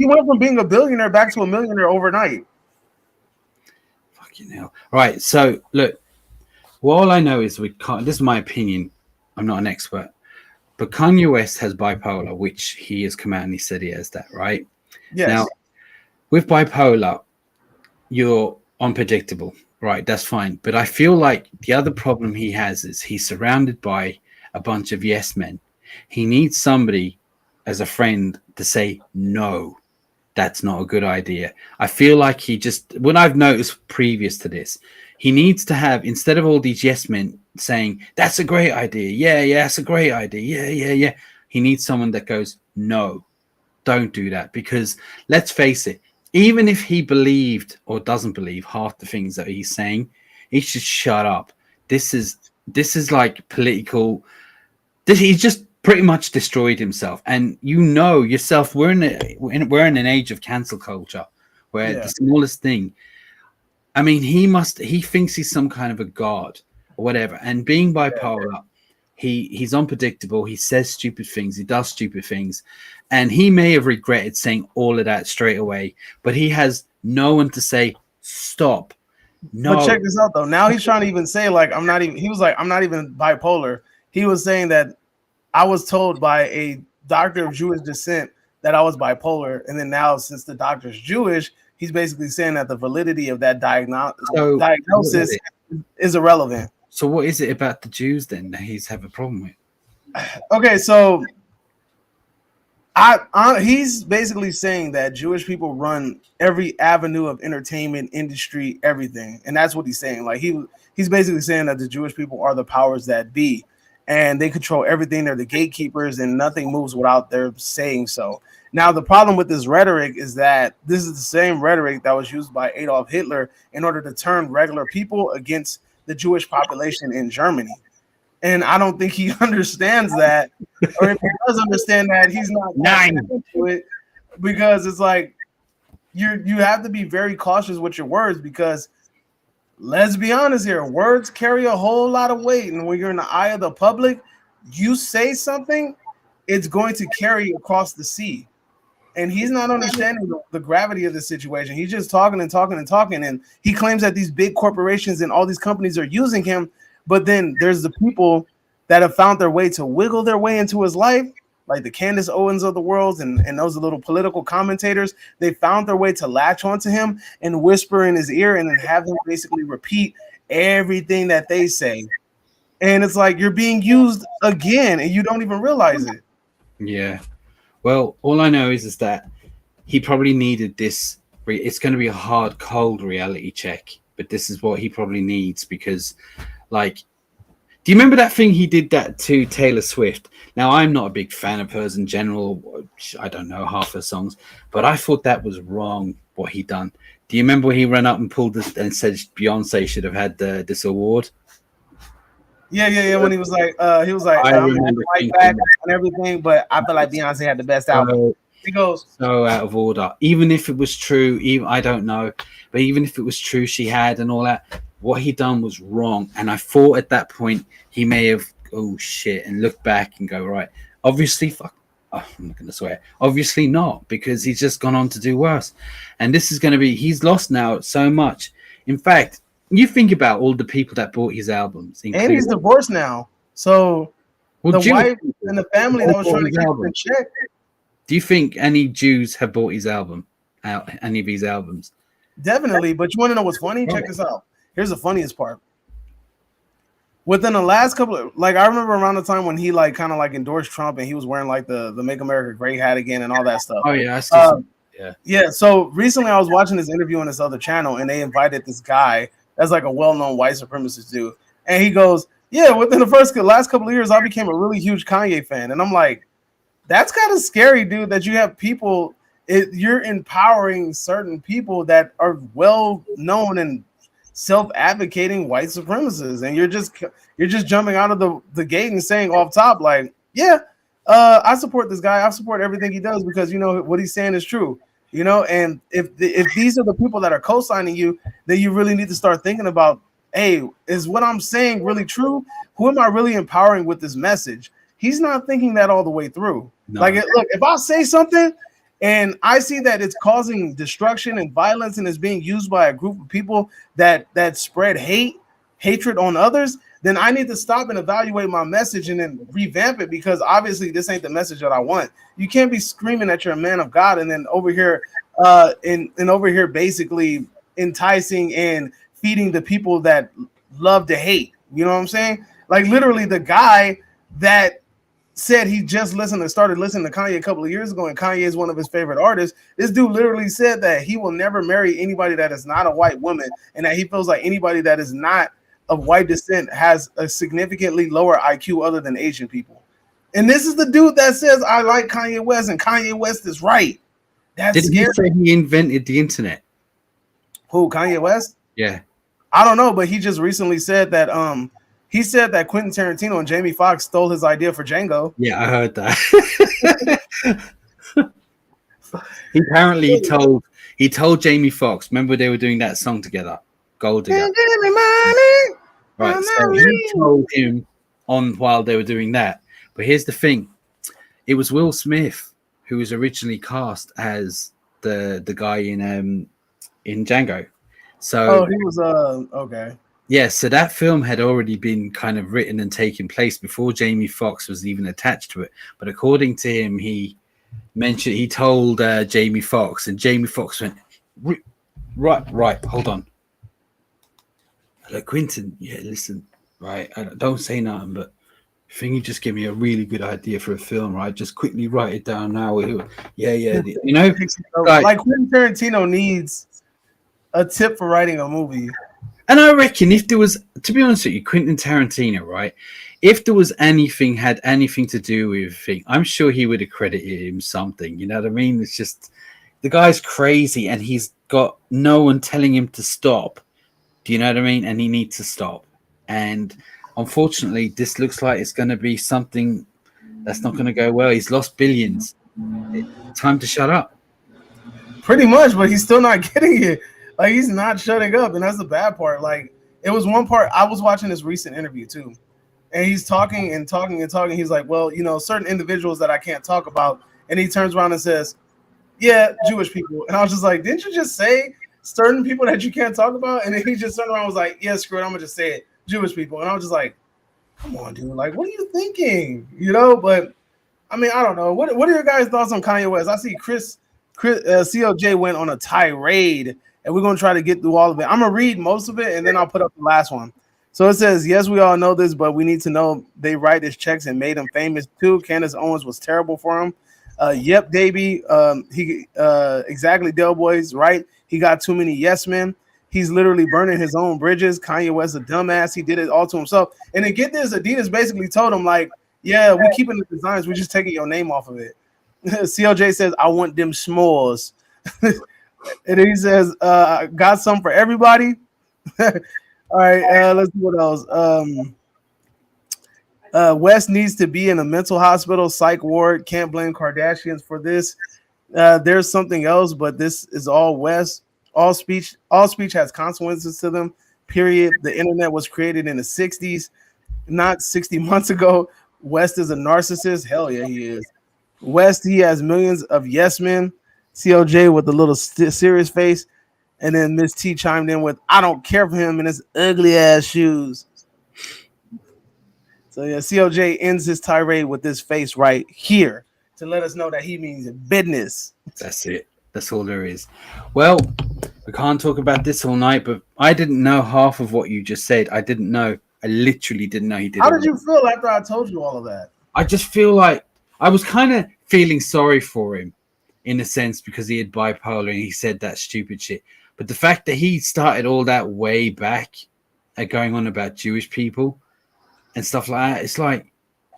went from being a billionaire back to a millionaire overnight. Fucking hell. Right. So look, well, all I know is we can't. This is my opinion. I'm not an expert, but Kanye West has bipolar, which he has come out and he said he has that, right? Yes. Now, with bipolar, you're unpredictable, right? That's fine. But I feel like the other problem he has is he's surrounded by a bunch of yes men. He needs somebody as a friend to say, no, that's not a good idea. I feel like what I've noticed previous to this, he needs to have, instead of all these yes men saying, that's a great idea. Yeah, that's a great idea. Yeah. He needs someone that goes, no, don't do that. Because let's face it, even if he believed or doesn't believe half the things that he's saying, he should shut up. This is like political. He's just pretty much destroyed himself. And you know yourself, we're in an age of cancel culture where the smallest thing. I mean, he thinks he's some kind of a god or whatever. And being bipolar, he's unpredictable. He says stupid things. He does stupid things. And he may have regretted saying all of that straight away, but he has no one to say, stop. No. But check this out, though. Now he's trying to even say, like, I'm not even bipolar. He was saying that I was told by a doctor of Jewish descent that I was bipolar. And then now, since the doctor's Jewish, he's basically saying that the validity of that diagnosis is irrelevant. So what is it about the Jews then that he's have a problem with? Okay, so he's basically saying that Jewish people run every avenue of entertainment industry, everything, and that's what he's saying. Like he's basically saying that the Jewish people are the powers that be, and they control everything. They're the gatekeepers, and nothing moves without their saying so. Now, the problem with this rhetoric is that this is the same rhetoric that was used by Adolf Hitler in order to turn regular people against the Jewish population in Germany. And I don't think he understands that, or if he does understand that, he's not into it, because it's like you have to be very cautious with your words, because let's be honest here, words carry a whole lot of weight, and when you're in the eye of the public, you say something, it's going to carry across the sea. And he's not understanding the gravity of the situation. He's just talking and talking and talking, and he claims that these big corporations and all these companies are using him. But then there's the people that have found their way to wiggle their way into his life, like the Candace Owens of the world and those little political commentators. They found their way to latch onto him and whisper in his ear and then have him basically repeat everything that they say. And it's like you're being used again and you don't even realize it. Yeah. Well, all I know is that he probably needed this. It's going to be a hard, cold reality check, but this is what he probably needs because, like, do you remember that thing he did that to Taylor Swift? Now, I'm not a big fan of hers in general. I don't know half her songs, but I thought that was wrong what he done. Do you remember when he ran up and pulled this and said Beyonce should have had this award? Yeah. When he was like, I remember right back and everything, but I feel like Beyonce had the best album. He goes so out of order. Even if it was true, I don't know, but even if it was true, she had and all that. What he done was wrong, and I thought at that point he may have and look back and go right. Obviously, I'm not going to swear. Obviously not, because he's just gone on to do worse. And this is going to be. He's lost now so much. In fact, you think about all the people that bought his albums, And including he's divorced now. So the Jewish wife people and the family all that was bought trying to his keep him album. in check. Do you think any Jews have bought his album out? Any of his albums? Definitely. But you want to know what's funny? Check this out. Here's the funniest part. Within the last couple of, like, I remember around the time when he like kind of like endorsed Trump and he was wearing like the Make America Great hat again and all that stuff. Oh yeah, I still Yeah. So recently I was watching this interview on this other channel and they invited this guy that's like a well-known white supremacist dude. And he goes, yeah, within the last couple of years, I became a really huge Kanye fan. And I'm like, that's kind of scary, dude, that you have people, you're empowering certain people that are well-known and self-advocating white supremacists, and you're just jumping out of the gate and saying off top, like, yeah, I support this guy, I support everything he does because you know what he's saying is true, you know. And if these are the people that are co-signing you, then you really need to start thinking about, hey, is what I'm saying really true? Who am I really empowering with this message? He's not thinking that all the way through. No. Like, look, if I say something and I see that it's causing destruction and violence and is being used by a group of people that spread hatred on others, then I need to stop and evaluate my message and then revamp it, because obviously this ain't the message that I want. You can't be screaming that you're a man of God and then over here over here basically enticing and feeding the people that love to hate. You know what I'm saying? Like, literally the guy that said he just started listening to Kanye a couple of years ago, and Kanye is one of his favorite artists. This dude literally said that he will never marry anybody that is not a white woman, and that he feels like anybody that is not of white descent has a significantly lower IQ other than Asian people. And this is the dude that says, I like Kanye West, and Kanye West is right. That's Did scary. he say he invented the internet? Who, Kanye West? Yeah. I don't know, but he just recently said that he said that Quentin Tarantino and Jamie Foxx stole his idea for Django. Yeah, I heard that. he told Jamie Foxx. Remember they were doing that song together, Gold Digger. Right, so he told him on while they were doing that. But here's the thing: it was Will Smith who was originally cast as the guy in Django. So he was okay. Yeah, so that film had already been kind of written and taken place before Jamie Foxx was even attached to it. But according to him, he told Jamie Foxx, and Jamie Foxx went, right, hold on. Like, Quentin, yeah, listen, right, don't say nothing, but I think you just give me a really good idea for a film, right? Just quickly write it down now. Yeah, you know? Like Quentin Tarantino needs a tip for writing a movie. And I reckon if there was, to be honest with you, Quentin Tarantino, right? If there was had anything to do with thing, I'm sure he would have credited him something. You know what I mean? It's just, the guy's crazy and he's got no one telling him to stop. Do you know what I mean? And he needs to stop. And unfortunately, this looks like it's going to be something that's not going to go well. He's lost billions. Time to shut up. Pretty much, but he's still not getting it. Like, he's not shutting up, and that's the bad part. Like, it was one part, I was watching this recent interview too, and he's talking and talking and talking. He's like, well, you know, certain individuals that I can't talk about, and he turns around and says, yeah, Jewish people. And I was just like, didn't you just say certain people that you can't talk about? And then he just turned around and was like, yeah, screw it, I'm gonna just say it, Jewish people. And I was just like, come on, dude, like, what are you thinking? You know? But I mean, I don't know. What are your guys' thoughts on Kanye West? I see Chris CLJ went on a tirade, and we're going to try to get through all of it. I'm going to read most of it, and then I'll put up the last one. So it says, yes, we all know this, but we need to know they write his checks and made him famous too. Candace Owens was terrible for him. Yep, Davey. Exactly, Del Boys, right? He got too many yes men. He's literally burning his own bridges. Kanye West a dumbass. He did it all to himself. And then get this, Adidas basically told him, like, yeah, we're keeping the designs. We're just taking your name off of it. CLJ says, I want them s'mores. And then he says, got some for everybody. All right, let's see what else. West needs to be in a mental hospital, psych ward. Can't blame Kardashians for this. There's something else, but this is all West. All speech has consequences to them. Period. The internet was created in the 60s, not 60 months ago. West is a narcissist. Hell yeah, he is. West, he has millions of yes men. CLJ with a little serious face. And then Miss T chimed in with, "I don't care for him in his ugly ass shoes." So yeah, COJ ends his tirade with this face right here to let us know that he means business. That's it. That's all there is. Well, we can't talk about this all night, but I didn't know half of what you just said. I didn't know. I literally didn't know he did. How did you feel after I told you all of that? I just feel like I was kind of feeling sorry for him in a sense because he had bipolar and he said that stupid shit. But the fact that he started all that way back going on about Jewish people and stuff like that, it's like,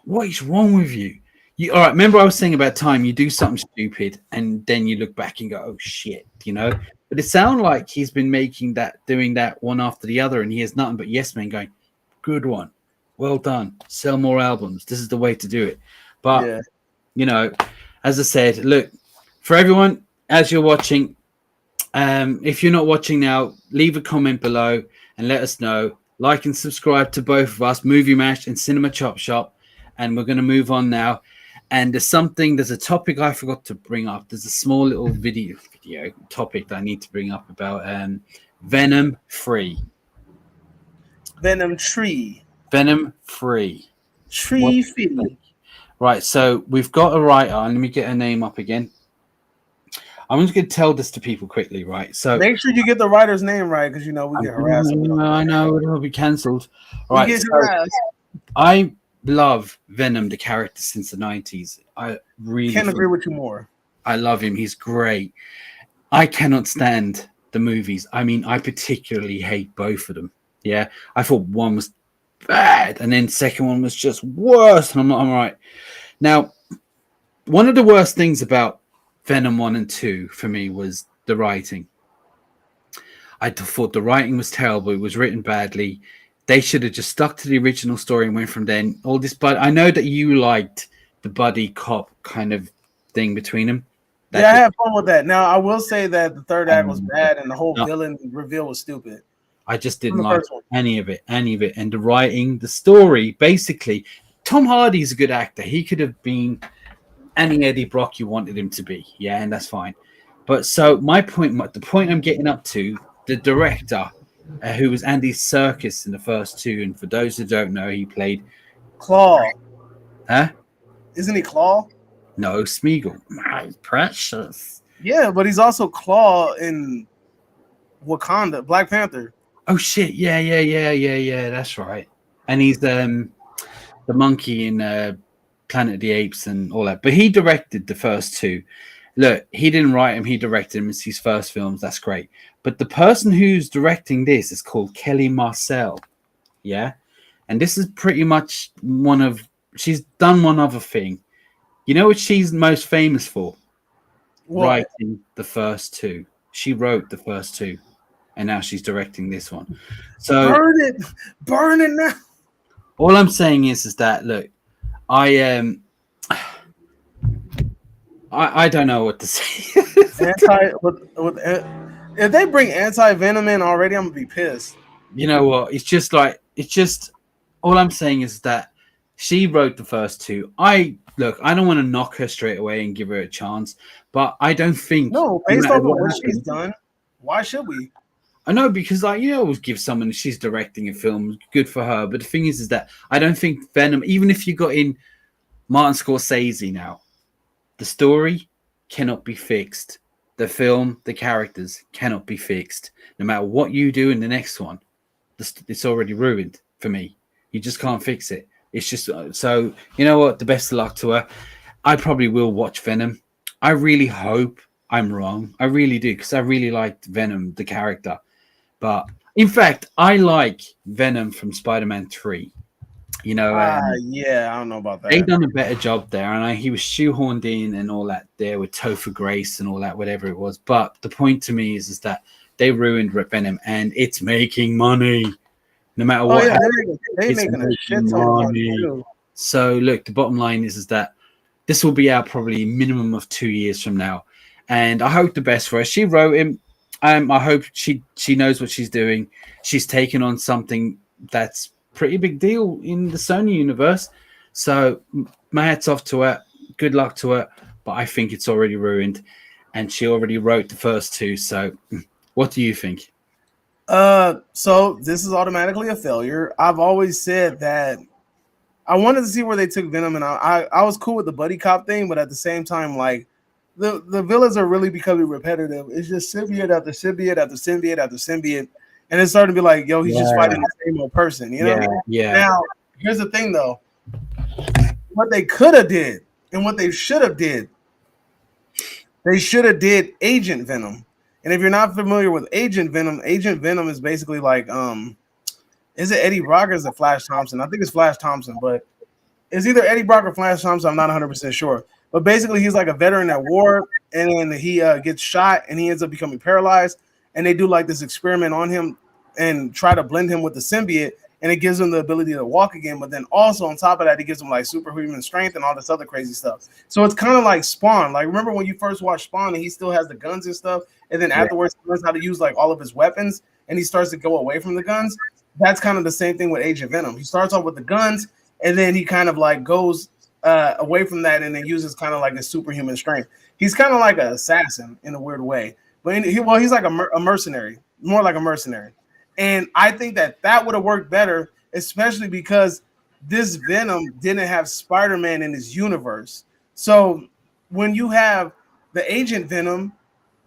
what is wrong with you? You all right? Remember, I was saying about time. You do something stupid, and then you look back and go, "Oh shit," you know. But it sounds like he's been doing that one after the other, and he has nothing but yes men going, "Good one, well done, sell more albums. This is the way to do it." But Yeah. you know, as I said, look for everyone as you're watching. If you're not watching now, leave a comment below and let us know. Like and subscribe to both of us, Movie Mash and Cinema Chop Shop. And we're going to move on now. And there's a topic I forgot to bring up. There's a small little video topic that I need to bring up about Venom 3. Venom tree. Venom 3. Tree feed. Right, so we've got a writer. And let me get her name up again. I'm just going to tell this to people quickly, right? So make sure you get the writer's name right, because we get harassed. I know it'll be cancelled. Right, get so harassed. I love Venom, the character, since the 90s. I really can't agree with you more. I love him. He's great. I cannot stand the movies. I mean, I particularly hate both of them. Yeah, I thought one was bad, and then second one was just worse. And I'm right. Now, one of the worst things about Venom 1 and 2 for me was the writing. I thought the writing was terrible. It was written badly. They should have just stuck to the original story and went from then. All this, but I know that you liked the buddy cop kind of thing between them. I had fun with that. Now, I will say that the third act was bad and the whole villain reveal was stupid. I just didn't like any of it. And the writing, the story, basically, Tom Hardy's a good actor. He could have been any Eddie Brock you wanted him to be. Yeah, and that's fine. But so the point I'm getting up to, the director, who was Andy Serkis in the first two, and for those who don't know, he played Claw. Huh? Isn't he Claw? No, Smeagol. My precious. Yeah, but he's also Claw in Wakanda, Black Panther. Oh shit! Yeah. That's right. And he's the monkey in Planet of the Apes and all that. But he directed the first two. Look, he didn't write him. He directed him. It's his first films. That's great. But the person who's directing this is called Kelly Marcel. Yeah, and this is pretty much she's done one other thing. You know what she's most famous for? What? Writing the first two. She wrote the first two, and now she's directing this one. So burn it now. All I'm saying is that look, I don't know what to say. If they bring anti-Venom in already, I'm gonna be pissed. You know what? It's just all I'm saying is that she wrote the first two. I don't want to knock her straight away and give her a chance, but I don't think based off of what she's done, why should we? I know, because always give someone, she's directing a film, good for her. But the thing is that I don't think Venom, even if you got in Martin Scorsese now, the story cannot be fixed. The film, the characters cannot be fixed. No matter what you do in the next one, it's already ruined for me. You just can't fix it. It's just so, you know what? The best of luck to her. I probably will watch Venom. I really hope I'm wrong. I really do, because I really liked Venom, the character. But in fact, I like Venom from Spider-Man 3. You know, I don't know about that. They've done a better job there, and he was shoehorned in and all that there with Topher Grace and all that, whatever it was. But the point to me is that they ruined Venom, and it's making money. No matter what, they're making a shit ton of money too. So look, the bottom line is that this will be out probably minimum of 2 years from now, and I hope the best for her. She wrote him. I hope she knows what she's doing. She's taken on something that's pretty big deal in the Sony universe. So my hat's off to her. Good luck to her. But I think it's already ruined, and she already wrote the first two. So What do you think? So this is automatically a failure. I've always said that I wanted to see where they took Venom, and I was cool with the buddy cop thing, but at the same time, like the villains are really becoming repetitive. It's just symbiote after symbiote after symbiote after symbiote, and it's starting to be like, yo, he's just fighting the same old person, you know? Yeah. Now, here's the thing, though. What they could have did and what they should have did, they should have did Agent Venom. And if you're not familiar with Agent Venom is basically like is it Eddie Brock or is it Flash Thompson? I think it's Flash Thompson, but it's either Eddie Brock or Flash Thompson. I'm not 100% sure. But basically, he's like a veteran at war, and then he gets shot, and he ends up becoming paralyzed. And they do like this experiment on him and try to blend him with the symbiote, and it gives him the ability to walk again. But then also on top of that, it gives him like superhuman strength and all this other crazy stuff. So it's kind of like Spawn. Like, remember when you first watched Spawn, and he still has the guns and stuff, and then afterwards he learns how to use like all of his weapons, and he starts to go away from the guns. That's kind of the same thing with Agent Venom. He starts off with the guns, and then he kind of like goes away from that, and then uses kind of like a superhuman strength. He's kind of like an assassin in a weird way, but he's like a mercenary, more like a mercenary. And I think that would have worked better, especially because this Venom didn't have Spider-Man in his universe. So when you have the Agent Venom,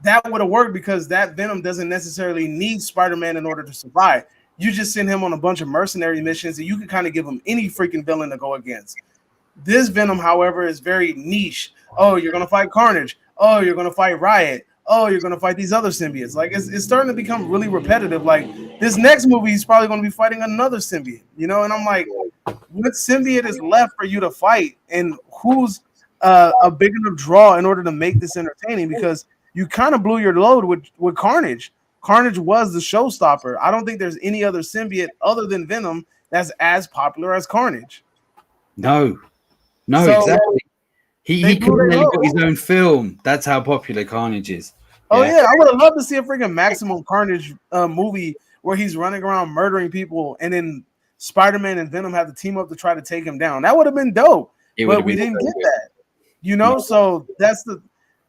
that would have worked because that Venom doesn't necessarily need Spider-Man in order to survive. You just send him on a bunch of mercenary missions, and you can kind of give him any freaking villain to go against. This Venom, however, is very niche. Oh, you're going to fight Carnage. Oh, you're going to fight Riot. Oh, you're going to fight these other symbiotes. Like, it's starting to become really repetitive. Like, this next movie, he's probably going to be fighting another symbiote, you know? And I'm like, what symbiote is left for you to fight? And who's a big enough draw in order to make this entertaining? Because you kind of blew your load with Carnage. Carnage was the showstopper. I don't think there's any other symbiote other than Venom that's as popular as Carnage. No, exactly. He could have nearly got his own film. That's how popular Carnage is. Oh yeah, I would have loved to see a freaking Maximum Carnage movie where he's running around murdering people, and then Spider-Man and Venom have to team up to try to take him down. That would have been dope, but we didn't get that. You know, so that's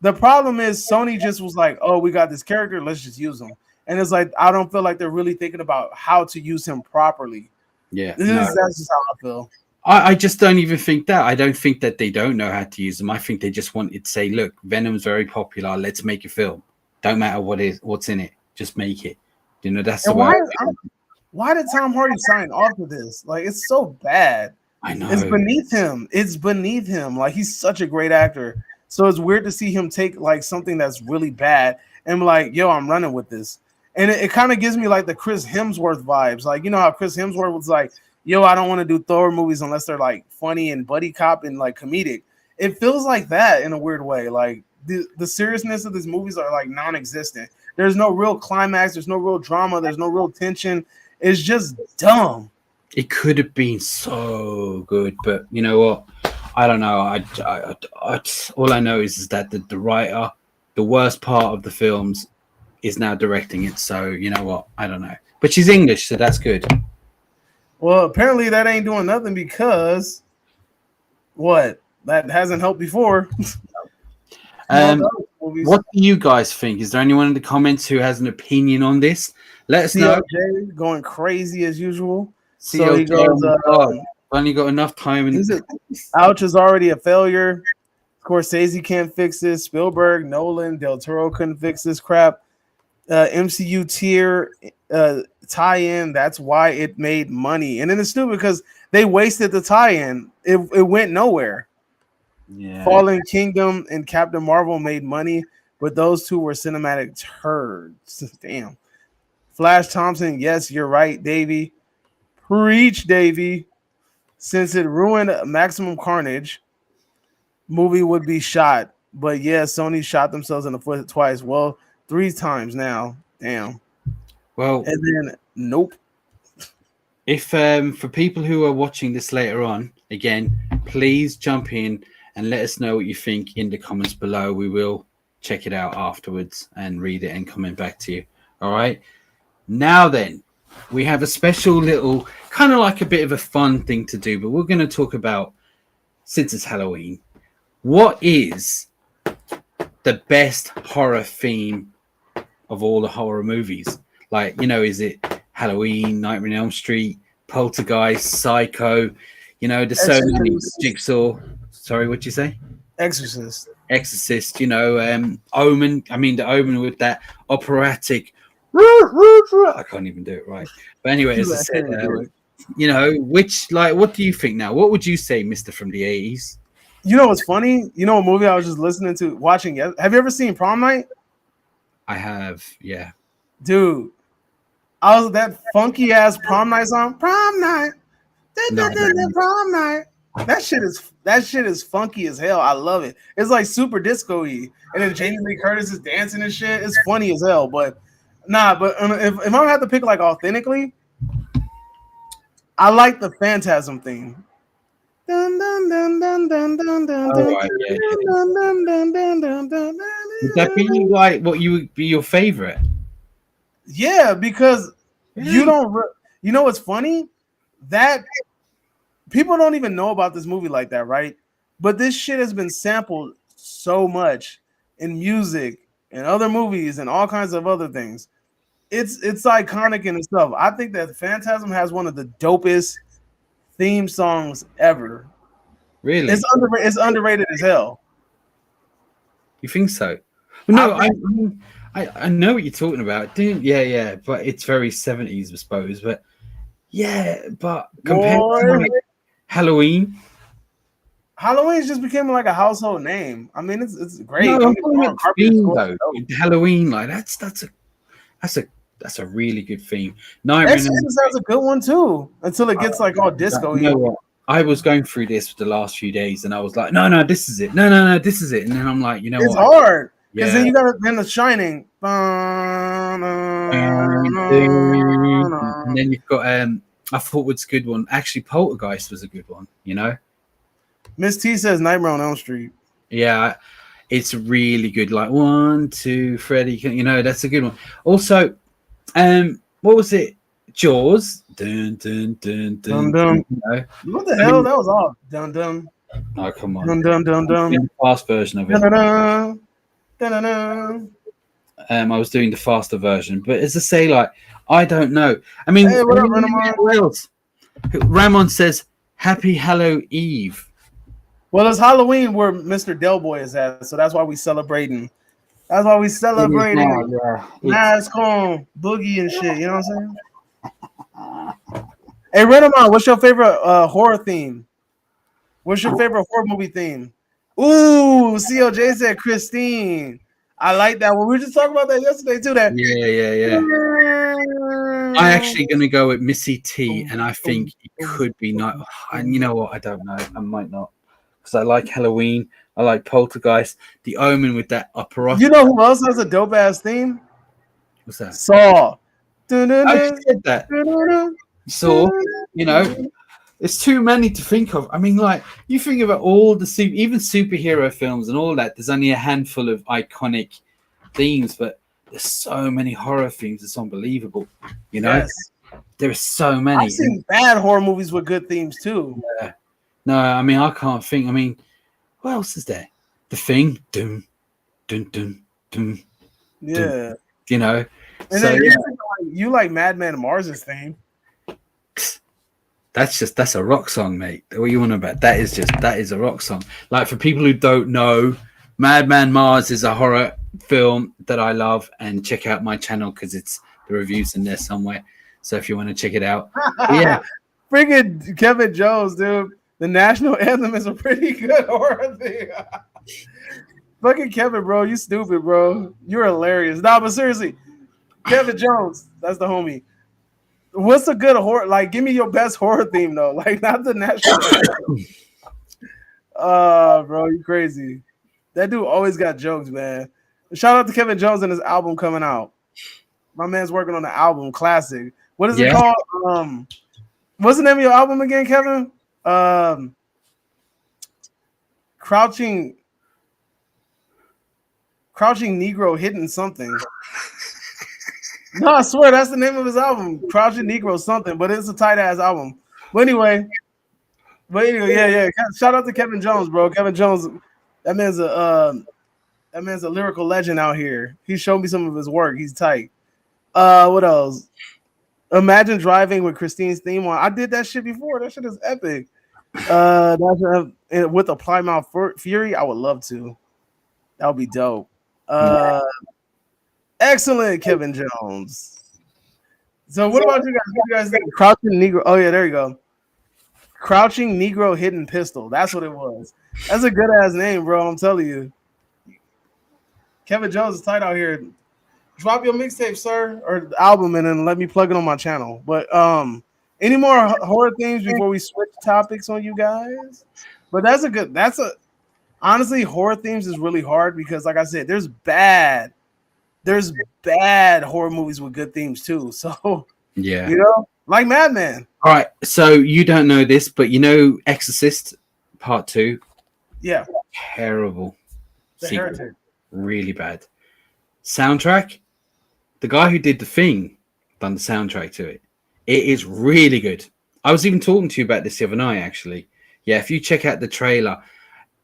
the problem is Sony just was like, oh, we got this character, let's just use him. And it's like, I don't feel like they're really thinking about how to use him properly. Yeah, that's just how I feel. I just don't even think that. I don't think that they don't know how to use them. I think they just wanted to say, look, Venom's very popular. Let's make a film. Don't matter what's in it. Just make it. You know, that's the way. Why did Tom Hardy sign off to this? Like, it's so bad. I know. It's beneath him. It's beneath him. Like, he's such a great actor. So it's weird to see him take like something that's really bad and be like, yo, I'm running with this. And it kind of gives me like the Chris Hemsworth vibes. Like, you know how Chris Hemsworth was like, yo, I don't want to do Thor movies unless they're like funny and buddy cop and like comedic. It feels like that in a weird way. Like the seriousness of these movies are like non-existent. There's no real climax. There's no real drama. There's no real tension. It's just dumb. It could have been so good, but you know what? I don't know. I all I know is that the writer, the worst part of the films, is now directing it. So you know what? I don't know. But she's English, so that's good. Well, apparently that ain't doing nothing because what? That hasn't helped before. What do you guys think? Is there anyone in the comments who has an opinion on this? Let us know. CLJ going crazy as usual. CLJ, so he goes, only got enough time. Ouch is already a failure. Scorsese can't fix this. Spielberg, Nolan, Del Toro couldn't fix this crap. MCU tier tie-in. That's why it made money. And then it's stupid because they wasted the tie-in. It went nowhere. Yeah. Fallen Kingdom and Captain Marvel made money, but those two were cinematic turds. Damn. Flash Thompson, yes, you're right, Davey. Preach, Davey. Since it ruined Maximum Carnage, movie would be shot. But yeah, Sony shot themselves in the foot twice. Well, 3 times now. Damn. Well, and then nope. If for people who are watching this later on, again, please jump in and let us know what you think in the comments below. We will check it out afterwards and read it and comment back to you. All right. Now then, we have a special little, kind of like a bit of a fun thing to do, but we're going to talk about, since it's Halloween, what is the best horror theme of all the horror movies. Like, you know, is it Halloween, Nightmare on Elm Street, Poltergeist, Psycho? You know, there's so many. Jigsaw. Sorry, what'd you say? Exorcist. Exorcist. You know, Omen. I mean, the Omen with that operatic. I can't even do it right. But anyway, as I said, you know, what do you think now? What would you say, Mister from the 80s? You know what's funny? You know a movie I was just watching? Have you ever seen Prom Night? I have, yeah. Dude, I was that funky ass Prom Night song. Prom Night. Prom Night. That shit is funky as hell. I love it. It's like super disco-y. And then Jamie Lee Curtis is dancing and shit. It's funny as hell. But if I had to pick like authentically, I like the Phantasm theme. Dun, dun, dun, dun, dun, dun, dun, Right, yeah. Would that be like what you would be your favorite? Yeah, because you don't. You know what's funny? That people don't even know about this movie like that, right? But this shit has been sampled so much in music and other movies and all kinds of other things. It's iconic in itself. I think that Phantasm has one of the dopest theme songs ever. Really? It's underrated as hell. You think so? No, I know what you're talking about. Yeah, but it's very 70s, I suppose. But yeah, but compared to like Halloween just became like a household name. I mean, it's great. No, I'm talking about the theme, though. Halloween, like that's a really good theme. Exorcist has a good one too, until it gets like all disco. You know what? I was going through this for the last few days, and I was like, no, this is it. No, this is it. And then I'm like, you know it's what? Hard because then you got then The Shining. And then you've got I thought was a good one. Actually, Poltergeist was a good one. You know, Miss T says Nightmare on Elm Street. Yeah, it's really good. Like 1, 2, Freddy. You know, that's a good one. Also, what was it? Jaws. Dun dun dun dun. Dun. You know? What the hell? That was all. Dun dun. Oh, come on. Dun dun dun dun. The fast version of it. Dun, dun, dun, dun. I was doing the faster version, but as I say, like I don't know. I mean, hey, what up, Ramon? Ramon says, "Happy Hallow Eve." Well, it's Halloween where Mr. Del Boy is at, so that's why we celebrating. That's why we celebrating. Mask on, boogie and shit. You know what I'm saying? Hey, Renamon, what's your favorite horror theme? What's your favorite horror movie theme? Ooh, COJ said Christine. I like that one. We were just talking about that yesterday too. That yeah. I'm actually gonna go with Missy T, and I think it could be not. And you know what? I don't know. I might not, because I like Halloween. I like Poltergeist, The Omen with that opera. You know who else has a dope ass theme? What's that? Saw. I said that. Saw. You know, it's too many to think of. I mean, like you think about all the even superhero films and all that. There's only a handful of iconic themes, but there's so many horror themes. It's unbelievable. You know, yes. There are so many. I've seen bad horror movies with good themes too. Yeah. No, I mean I can't think. I mean, what else is there? The Thing. Dun dun dun dun. Yeah. Dun, you know. And so, then you like Madman Mars's theme. That's a rock song, mate. What you want about? That is a rock song. Like for people who don't know, Madman Mars is a horror film that I love, and check out my channel because the review's in there somewhere. So if you want to check it out, yeah. Freaking Kevin Jones, dude. The national anthem is a pretty good horror thing. Fucking Kevin, bro, you stupid, bro. You're hilarious. Nah, but seriously, Kevin Jones, that's the homie. What's a good horror? Like, give me your best horror theme though. Like, not the national anthem. Bro, you crazy. That dude always got jokes, man. Shout out to Kevin Jones and his album coming out. My man's working on the album, classic. What is it called? What's the name of your album again, Kevin? Crouching Negro Hidden Something. No, I swear that's the name of his album, Crouching Negro something, but it's a tight ass album. But anyway, yeah. Shout out to Kevin Jones, bro. Kevin Jones, that man's That man's a lyrical legend out here. He showed me some of his work. He's tight. What else? Imagine driving with Christine's theme on. I did that shit before. That shit is epic. With a Plymouth Fury, I would love to. That would be dope. Excellent, Kevin Jones. So, what about you guys? What do you guys think? Crouching Negro. Oh yeah, there you go. Crouching Negro Hidden Pistol. That's what it was. That's a good ass name, bro. I'm telling you. Kevin Jones is tight out here. Drop your mixtape, sir, or the album, and then let me plug it on my channel. But any more horror themes before we switch topics on you guys? But honestly, horror themes is really hard because, like I said, there's bad horror movies with good themes too. So yeah, like Madman. All right, so you don't know this, but Exorcist Part 2. Yeah, terrible. The Heretic. Really bad. Soundtrack. The guy who did The Thing done the soundtrack to it. It is really good. I was even talking to you about this the other night, actually. Yeah, if you check out the trailer,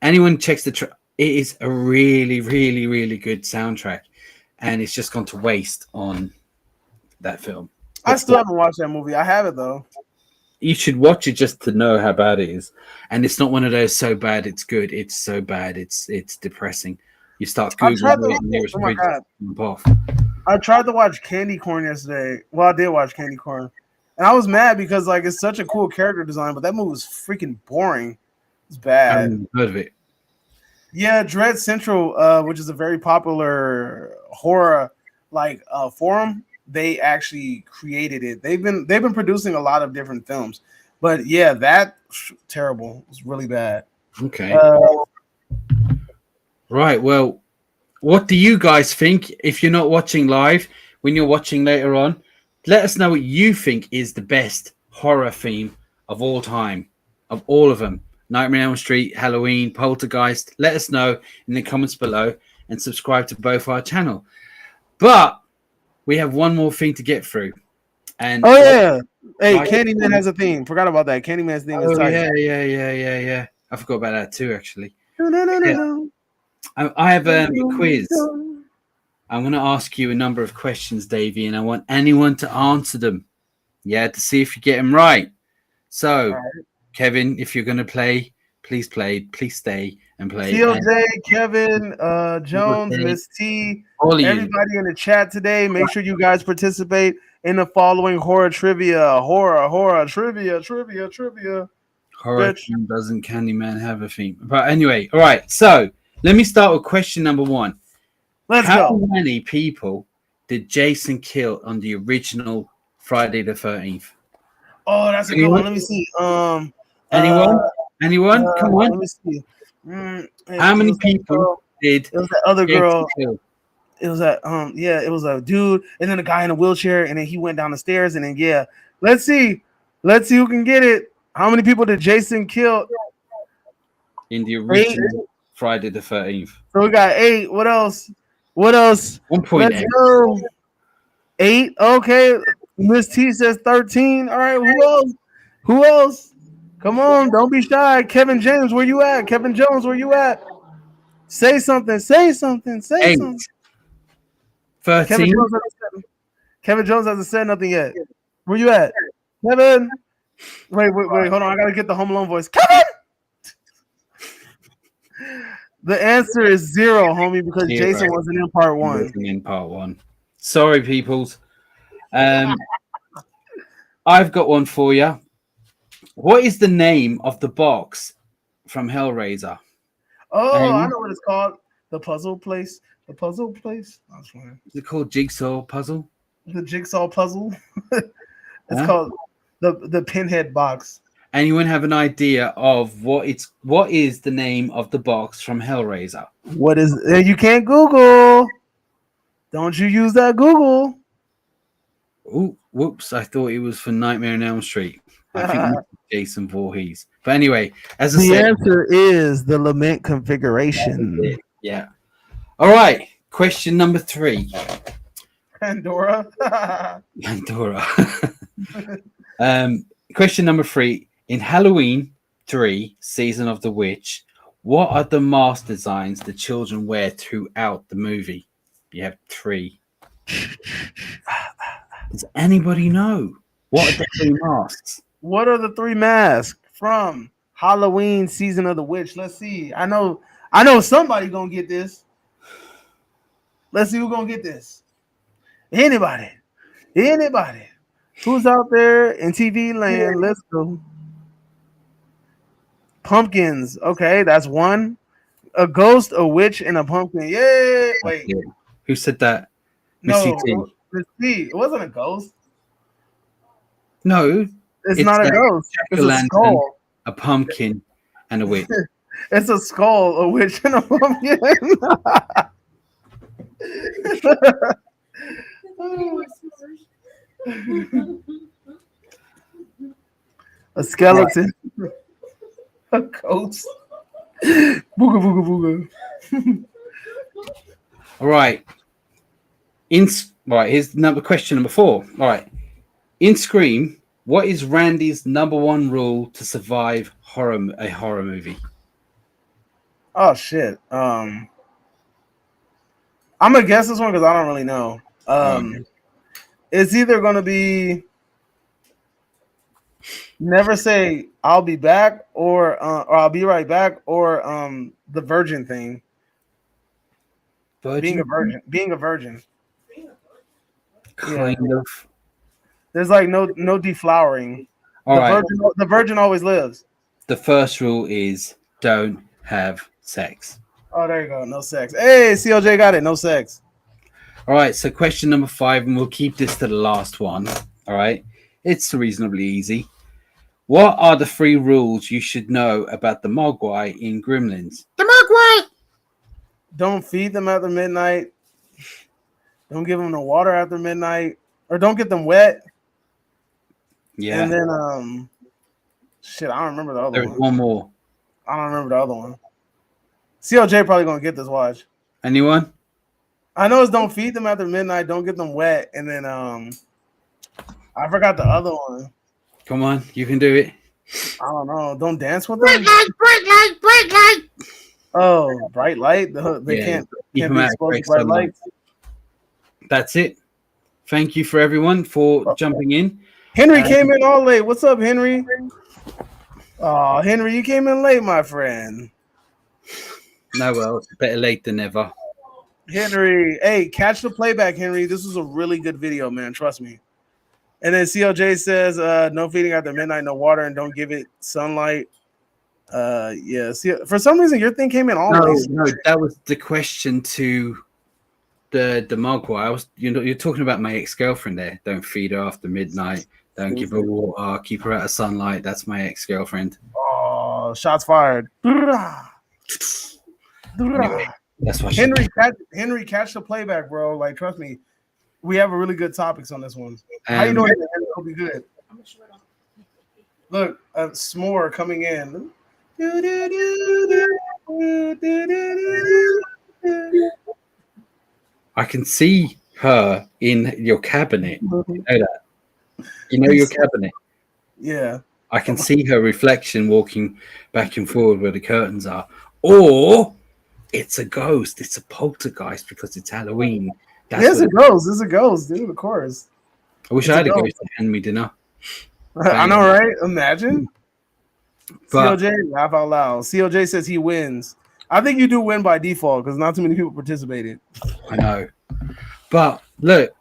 anyone checks it is a really, really, really good soundtrack. And it's just gone to waste on that film. I still haven't watched that movie. I have it, though. You should watch it just to know how bad it is. And it's not one of those so bad it's good. It's so bad it's depressing. You start Googling it and there's off. I tried to watch Candy Corn yesterday. Well, I did watch Candy Corn. And I was mad because it's such a cool character design, but that movie was freaking boring. It's bad. I haven't heard of it. Yeah, Dread Central, which is a very popular horror forum, they actually created it. They've been producing a lot of different films. But yeah, that terrible. It was really bad. Okay. Right. Well, what do you guys think? If you're not watching live, when you're watching later on, let us know what you think is the best horror theme of all time, of all of them. Nightmare on Elm Street, Halloween, Poltergeist. Let us know in the comments below and subscribe to both our channel. But we have one more thing to get through. And hey, Candyman has a theme. Forgot about that. Candyman's theme is tight. Yeah. I forgot about that too, actually. No. I have a quiz. I'm going to ask you a number of questions, Davey, and I want anyone to answer them. Yeah, to see if you get them right. So, Kevin, if you're going to play, please stay and play. CLJ, Kevin, Jones, Miss T, everybody in the chat today. Make sure you guys participate in the following horror trivia. Horror trivia. Horror theme doesn't Candyman have a theme? But anyway, all right. So let me start with question number 1. How many people did Jason kill on the original Friday the 13th? Oh, that's a good one. Let me see. Anyone? Come on. Let me see. How many people did? It was that other girl. Kill? It was that it was a dude, and then a guy in a wheelchair, and then he went down the stairs, and then let's see who can get it. How many people did Jason kill in the original Friday the 13th? So we got 8. What else? 1.8. Let's go. 8. Okay. Miss T says 13. All right. Who else? Come on. Don't be shy. Kevin James, where you at? Kevin Jones, where you at? Say something. 13. Kevin Jones hasn't said nothing yet. Where you at? Kevin. Wait. Hold on. I got to get the Home Alone voice. Kevin. The answer is 0, homie, because Jason wasn't in part 1. Sorry, peoples. I've got one for you. What is the name of the box from Hellraiser? Oh, I know what it's called. The Puzzle Place. The Puzzle Place. Is it called Jigsaw Puzzle? The Jigsaw Puzzle. It's called the Pinhead Box. Anyone have an idea of what is the name of the box from Hellraiser? What is you can't Google. Don't you use that Google. Oh, whoops. I thought it was for Nightmare on Elm Street. I think Jason Voorhees. But anyway, as I said, the answer is the Lament configuration. Yeah. All right. Question number 3. Pandora. Question number 3. In Halloween 3, Season of the Witch, What are the mask designs the children wear throughout the movie? You have 3. Does anybody know? What are the 3 masks? What are the 3 masks from Halloween Season of the Witch? Let's see. I know somebody gonna get this. Let's see who's gonna get this. Anybody. Who's out there in TV land? Let's go. Pumpkins. Okay, that's 1. A ghost, a witch, and a pumpkin. Yeah. Wait. Yeah. Who said that? No. Missy T. Let's see. It wasn't a ghost. No. It's not a ghost. It's a skull. A pumpkin, and a witch. It's a skull, a witch, and a pumpkin. A skeleton. A ghost. Booga booga booga. All right. Here's question number 4. All right. In Scream, what is Randy's number 1 rule to survive a horror movie? Oh shit. I'm gonna guess this one because I don't really know. It's either gonna be never say I'll be back or I'll be right back or the virgin thing. Being a virgin. Kind of. There's like no deflowering. The virgin always lives. The first rule is don't have sex. Oh, there you go. No sex. Hey, CLJ got it. No sex. All right. So question number 5, and we'll keep this to the last one. All right. It's reasonably easy. What are the 3 rules you should know about the Mogwai in Gremlins? The Mogwai! Don't feed them after midnight. Don't give them the water after midnight. Or don't get them wet. Yeah. And then, shit, I don't remember the other There's one. one more. I don't remember the other one. CLJ probably going to get this watch. Anyone? I know it's don't feed them after midnight. Don't get them wet. And then, I forgot the other one. Come on. You can do it. I don't know. Don't dance with Bright them. light, bright light, bright light! Oh, bright light. They can't be exposed to bright lights. That's it. Thank you for everyone for jumping in. Henry came in all late. What's up, Henry? Oh, Henry, you came in late, my friend. No, well, it's better late than never. Henry, hey, catch the playback, Henry. This was a really good video, man. Trust me. And then CLJ says, no feeding after midnight, no water, and don't give it sunlight. Yeah. See, for some reason, your thing came in all late. No, that was the question to the Mogwai. You're talking about my ex-girlfriend there. Don't feed her after midnight. Don't give her water. Keep her out of sunlight. That's my ex-girlfriend. Oh, shots fired. Anyway, that's why Henry, catch the playback, bro. Like, trust me, we have a really good topics on this one. How you doing? Hope you good. Look, a s'more coming in. I can see her in your cabinet. You know that? You know your cabinet? Yeah. I can see her reflection walking back and forward where the curtains are. Or it's a ghost. It's a poltergeist because it's Halloween. It's a ghost. It's a ghost, dude. Of course. I wish I had a ghost to hand me dinner. I know, right? Imagine. But, CLJ, laugh out loud. CLJ says he wins. I think you do win by default because not too many people participated. I know. But look,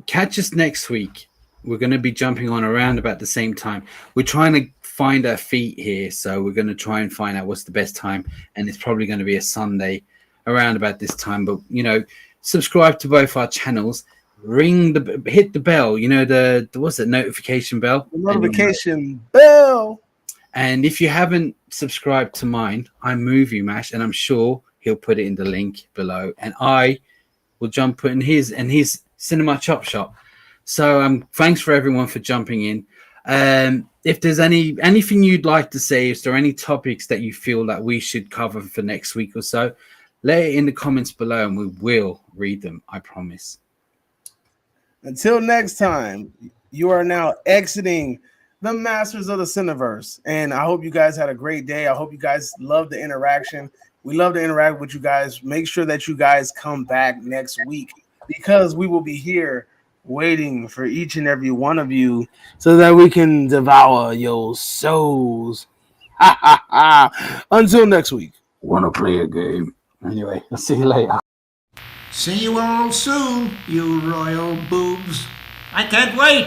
catch us next week. We're going to be jumping on around about the same time. We're trying to find our feet here. So we're going to try and find out what's the best time. And it's probably going to be a Sunday around about this time. But, subscribe to both our channels. Hit the bell. The what's it? Notification bell. The notification bell. And if you haven't subscribed to mine, I'm Movie Mash, and I'm sure he'll put it in the link below. And I will jump in his Cinema Chop Shop. So thanks for everyone for jumping in. If there's anything you'd like to say, if there are any topics that you feel that we should cover for next week or so, let it in the comments below, and we will read them. I promise. Until next time, you are now exiting the masters of the Cineverse. And I hope you guys had a great day. I hope you guys love the interaction. We love to interact with you guys. Make sure that you guys come back next week because we will be here waiting for each and every one of you so that we can devour your souls. Until next week. Want to play a game? Anyway, I'll see you later. See you all soon, you royal boobs. I can't wait.